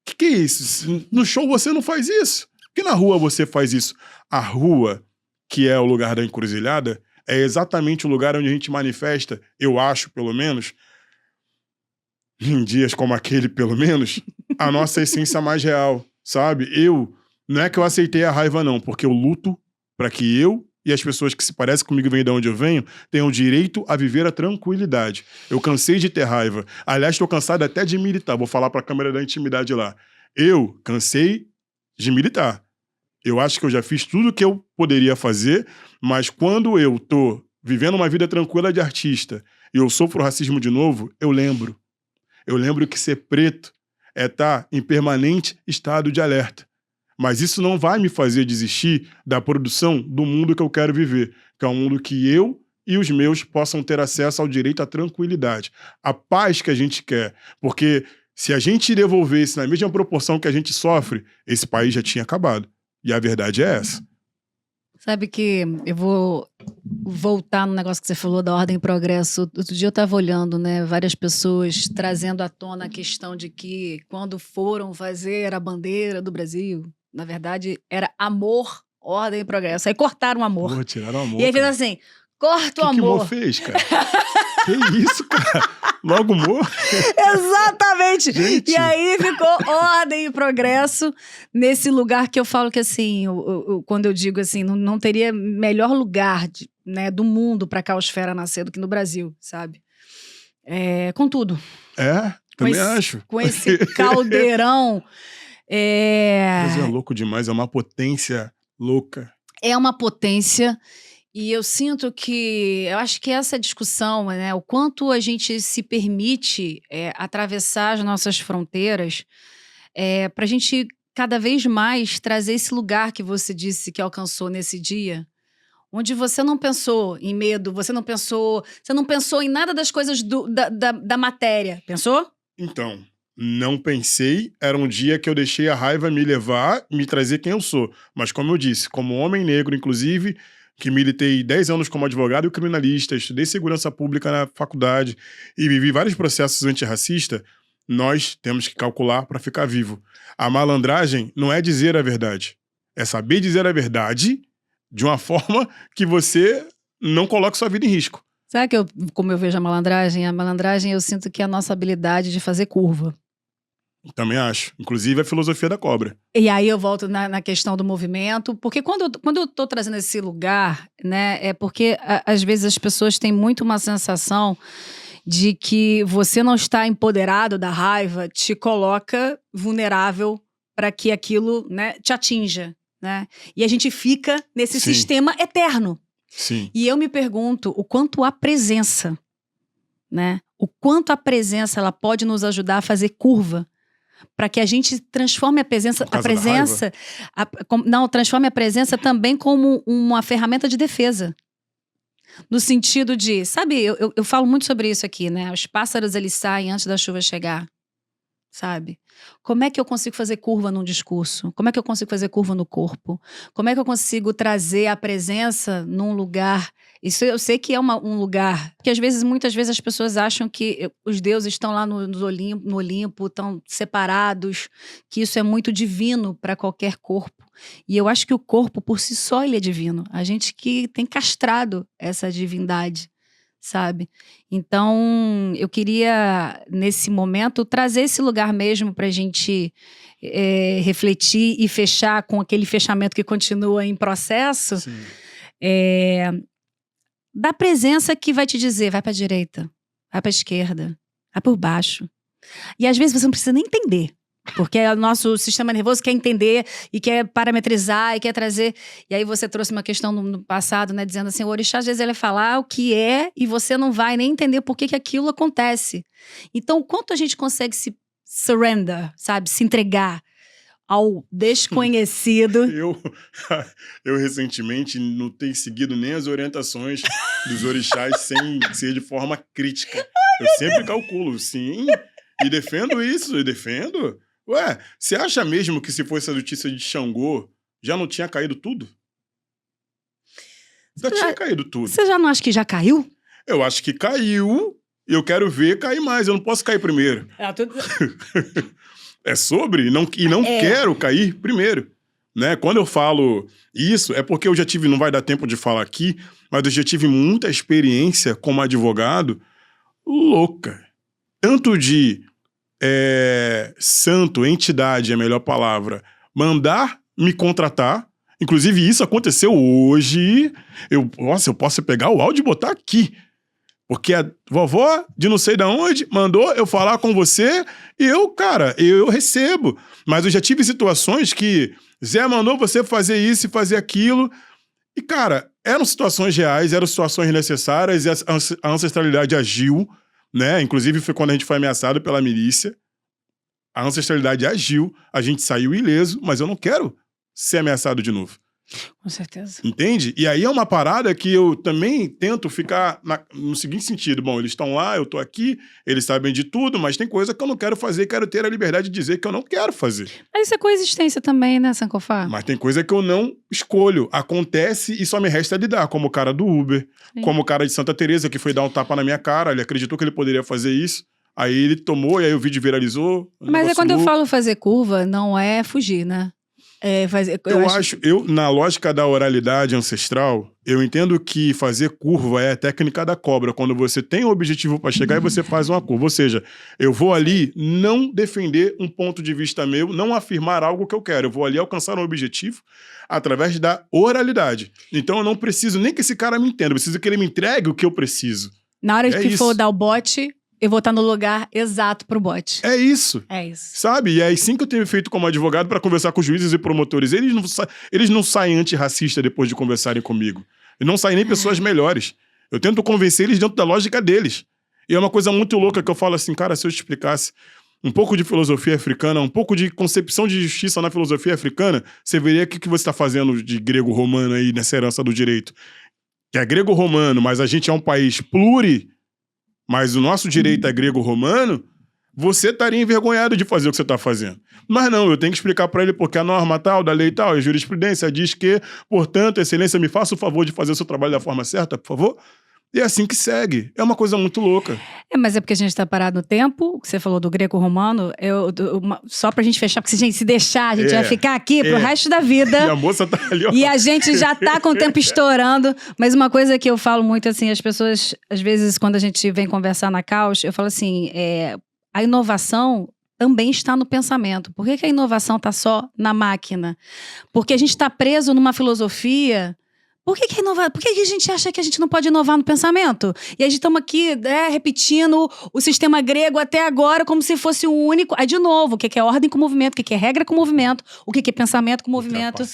Speaker 1: Que é isso? No show você não faz isso. Por que na rua você faz isso? A rua, que é o lugar da encruzilhada, é exatamente o lugar onde a gente manifesta, eu acho, pelo menos, em dias como aquele, pelo menos, a nossa essência mais real, sabe? Não é que eu aceitei a raiva, não, porque eu luto para que eu e as pessoas que se parecem comigo e vêm de onde eu venho tenham direito a viver a tranquilidade. Eu cansei de ter raiva. Aliás, estou cansado até de militar. Vou falar para a câmera da intimidade lá. Eu cansei de militar. Eu acho que eu já fiz tudo o que eu poderia fazer, mas quando eu tô vivendo uma vida tranquila de artista e eu sofro racismo de novo, eu lembro. Eu lembro que ser preto é estar em permanente estado de alerta. Mas isso não vai me fazer desistir da produção do mundo que eu quero viver, que é um mundo que eu e os meus possam ter acesso ao direito à tranquilidade, à paz que a gente quer. Porque se a gente devolvesse na mesma proporção que a gente sofre, esse país já tinha acabado. E a verdade é essa.
Speaker 2: Sabe que eu vou voltar no negócio que você falou da ordem e progresso. Outro dia eu estava olhando, né, várias pessoas trazendo à tona a questão de que quando foram fazer a bandeira do Brasil, na verdade era amor, ordem e progresso. Aí cortaram o amor.
Speaker 1: Porra, tiraram o amor,
Speaker 2: E aí fez
Speaker 1: cara.
Speaker 2: assim, corta o
Speaker 1: Que Mo
Speaker 2: amor.
Speaker 1: fez, cara? Que isso, cara? Logo Mo?
Speaker 2: Exatamente!
Speaker 1: Gente.
Speaker 2: E aí ficou ordem e progresso nesse lugar que eu falo que, assim, quando eu digo assim, não teria melhor lugar né, do mundo para a caosfera nascer do que no Brasil, sabe? Com tudo.
Speaker 1: Também acho.
Speaker 2: Com esse caldeirão.
Speaker 1: O Brasil é louco demais, é uma potência louca.
Speaker 2: É uma potência. E eu sinto que, eu acho que essa discussão, né, o quanto a gente se permite atravessar as nossas fronteiras para a gente cada vez mais trazer esse lugar que você disse que alcançou nesse dia, onde você não pensou em medo, você não pensou em nada das coisas da matéria. Pensou?
Speaker 1: Então, não pensei, era um dia que eu deixei a raiva me levar, me trazer quem eu sou. Mas como eu disse, como homem negro, inclusive, que militei 10 anos como advogado e criminalista, estudei segurança pública na faculdade e vivi vários processos antirracistas, nós temos que calcular para ficar vivo. A malandragem não é dizer a verdade, é saber dizer a verdade de uma forma que você não coloque sua vida em risco.
Speaker 2: Sabe como eu vejo a malandragem? A malandragem eu sinto que é a nossa habilidade de fazer curva.
Speaker 1: Também acho. Inclusive a filosofia da cobra.
Speaker 2: E aí eu volto na questão do movimento, porque quando eu tô trazendo esse lugar, né, é porque às vezes as pessoas têm muito uma sensação de que você não está empoderado da raiva, te coloca vulnerável para que aquilo, né, te atinja, né? E a gente fica nesse
Speaker 1: Sim.
Speaker 2: sistema eterno.
Speaker 1: Sim.
Speaker 2: E eu me pergunto o quanto a presença, né, o quanto a presença ela pode nos ajudar a fazer curva, para que a gente transforme transforme a presença também como uma ferramenta de defesa. No sentido de, sabe, eu falo muito sobre isso aqui, né? Os pássaros, eles saem antes da chuva chegar, sabe? Como é que eu consigo fazer curva num discurso? Como é que eu consigo fazer curva no corpo? Como é que eu consigo trazer a presença num lugar? Isso eu sei que é um lugar que muitas vezes as pessoas acham que os deuses estão lá no Olimpo, estão separados, que isso é muito divino para qualquer corpo. E eu acho que o corpo por si só ele é divino. A gente que tem castrado essa divindade, sabe? Então, eu queria, nesse momento, trazer esse lugar mesmo para a gente refletir e fechar com aquele fechamento que continua em processo.
Speaker 1: Sim.
Speaker 2: Da presença que vai te dizer, vai para a direita, vai para a esquerda, vai por baixo. E às vezes você não precisa nem entender. Porque o nosso sistema nervoso quer entender e quer parametrizar e quer trazer. E aí você trouxe uma questão no passado, né? Dizendo assim, o orixá às vezes ele vai falar o que é e você não vai nem entender por que aquilo acontece. Então, o quanto a gente consegue se surrender, sabe? Se entregar ao desconhecido.
Speaker 1: Eu recentemente não tenho seguido nem as orientações dos orixás sem ser de forma crítica. Eu sempre calculo, sim, e defendo isso, Ué, você acha mesmo que se fosse a notícia de Xangô, já não tinha caído tudo? Já tinha caído tudo.
Speaker 2: Você já não acha que já caiu?
Speaker 1: Eu acho que caiu e eu quero ver cair mais. Eu não posso cair primeiro. É sobre e não quero cair primeiro. Né? Quando eu falo isso, é porque eu já tive, não vai dar tempo de falar aqui, mas eu já tive muita experiência como advogado louca. Tanto de santo, entidade é a melhor palavra, mandar me contratar. Inclusive, isso aconteceu hoje. Eu posso pegar o áudio e botar aqui. Porque a vovó de não sei de onde mandou eu falar com você e eu recebo. Mas eu já tive situações que Zé mandou você fazer isso e fazer aquilo. E, cara, eram situações reais, eram situações necessárias e a ancestralidade agiu, né? Inclusive foi quando a gente foi ameaçado pela milícia. A ancestralidade agiu, a gente saiu ileso, mas eu não quero ser ameaçado de novo.
Speaker 2: Com certeza.
Speaker 1: Entende? E aí é uma parada que eu também tento ficar no seguinte sentido. Bom, eles estão lá, eu tô aqui, eles sabem de tudo, mas tem coisa que eu não quero fazer, quero ter a liberdade de dizer que eu não quero fazer.
Speaker 2: Mas isso é coexistência também, né, Sankofa?
Speaker 1: Mas tem coisa que eu não escolho. Acontece e só me resta lidar, como o cara do Uber,
Speaker 2: Sim.
Speaker 1: como o cara de Santa Teresa que foi dar um tapa na minha cara, ele acreditou que ele poderia fazer isso, aí ele tomou, e aí o vídeo viralizou.
Speaker 2: Mas quando eu falo fazer curva, não é fugir, né?
Speaker 1: Eu na lógica da oralidade ancestral, eu entendo que fazer curva é a técnica da cobra, quando você tem um objetivo para chegar e você faz uma curva. Ou seja, eu vou ali não defender um ponto de vista meu, não afirmar algo que eu quero. Eu vou ali alcançar um objetivo através da oralidade. Então eu não preciso nem que esse cara me entenda, eu preciso que ele me entregue o que eu preciso.
Speaker 2: Na hora que for dar o bote, eu vou estar no lugar exato pro bote.
Speaker 1: É isso.
Speaker 2: É isso.
Speaker 1: Sabe? E é assim que eu tenho feito como advogado para conversar com juízes e promotores. Eles não saem antirracistas depois de conversarem comigo. E não saem nem pessoas melhores. Eu tento convencer eles dentro da lógica deles. E é uma coisa muito louca que eu falo assim, cara, se eu te explicasse um pouco de filosofia africana, um pouco de concepção de justiça na filosofia africana, você veria o que você está fazendo de grego-romano aí nessa herança do direito. Que é grego-romano, mas a gente é um país mas o nosso direito é grego-romano, você estaria envergonhado de fazer o que você está fazendo. Mas não, eu tenho que explicar para ele porque a norma tal, da lei tal, a jurisprudência diz que, portanto, excelência, me faça o favor de fazer o seu trabalho da forma certa, por favor. E é assim que segue. É uma coisa muito louca.
Speaker 2: Mas é porque a gente tá parado no tempo, que você falou do greco-romano, só pra gente fechar, porque se deixar, a gente vai ficar aqui pro resto da vida.
Speaker 1: E a moça tá ali, ó.
Speaker 2: E a gente já tá com o tempo estourando. Mas uma coisa que eu falo muito, assim, as pessoas, às vezes, quando a gente vem conversar na Caos, eu falo assim, a inovação também está no pensamento. Por que a inovação tá só na máquina? Porque a gente tá preso numa filosofia. Por que inovar? Por que a gente acha que a gente não pode inovar no pensamento? E a gente estamos aqui repetindo o sistema grego até agora como se fosse o único. Aí, de novo, o que é ordem com movimento, o que é regra com movimento, o que é pensamento com movimento.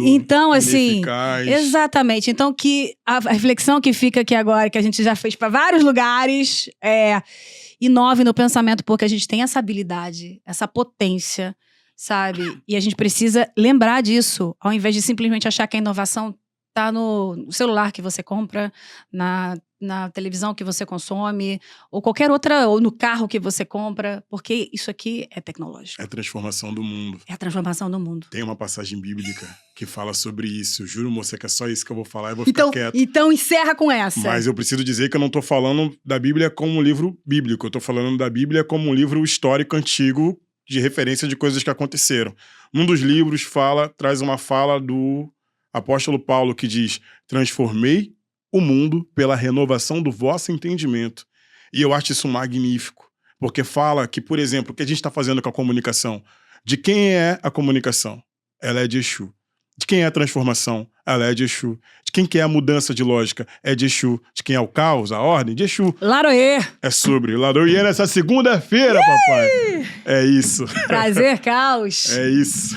Speaker 2: Então, assim,
Speaker 1: ineficaz.
Speaker 2: Exatamente. Então, que a reflexão que fica aqui agora, que a gente já fez para vários lugares, inove no pensamento, porque a gente tem essa habilidade, essa potência, sabe? E a gente precisa lembrar disso, ao invés de simplesmente achar que a inovação tá no celular que você compra, na televisão que você consome, ou qualquer outra, ou no carro que você compra, porque isso aqui é tecnológico.
Speaker 1: É a transformação do mundo.
Speaker 2: É a transformação do mundo.
Speaker 1: Tem uma passagem bíblica que fala sobre isso. Juro, moça, que é só isso que eu vou falar e vou ficar quieto.
Speaker 2: Então encerra com essa.
Speaker 1: Mas eu preciso dizer que eu não tô falando da Bíblia como um livro bíblico. Eu tô falando da Bíblia como um livro histórico antigo de referência de coisas que aconteceram. Um dos livros traz uma fala do apóstolo Paulo que diz: transformei o mundo pela renovação do vosso entendimento. E eu acho isso magnífico, porque fala que, por exemplo, o que a gente está fazendo com a comunicação, de quem é a comunicação? Ela é de Exu. De quem é a transformação? Ela é de Exu. De quem que é a mudança de lógica? É de Exu. De quem é o caos, a ordem? De Exu.
Speaker 2: Laroê!
Speaker 1: É sobre Laroê nessa segunda-feira, papai. É isso.
Speaker 2: Prazer, Caos.
Speaker 1: É isso.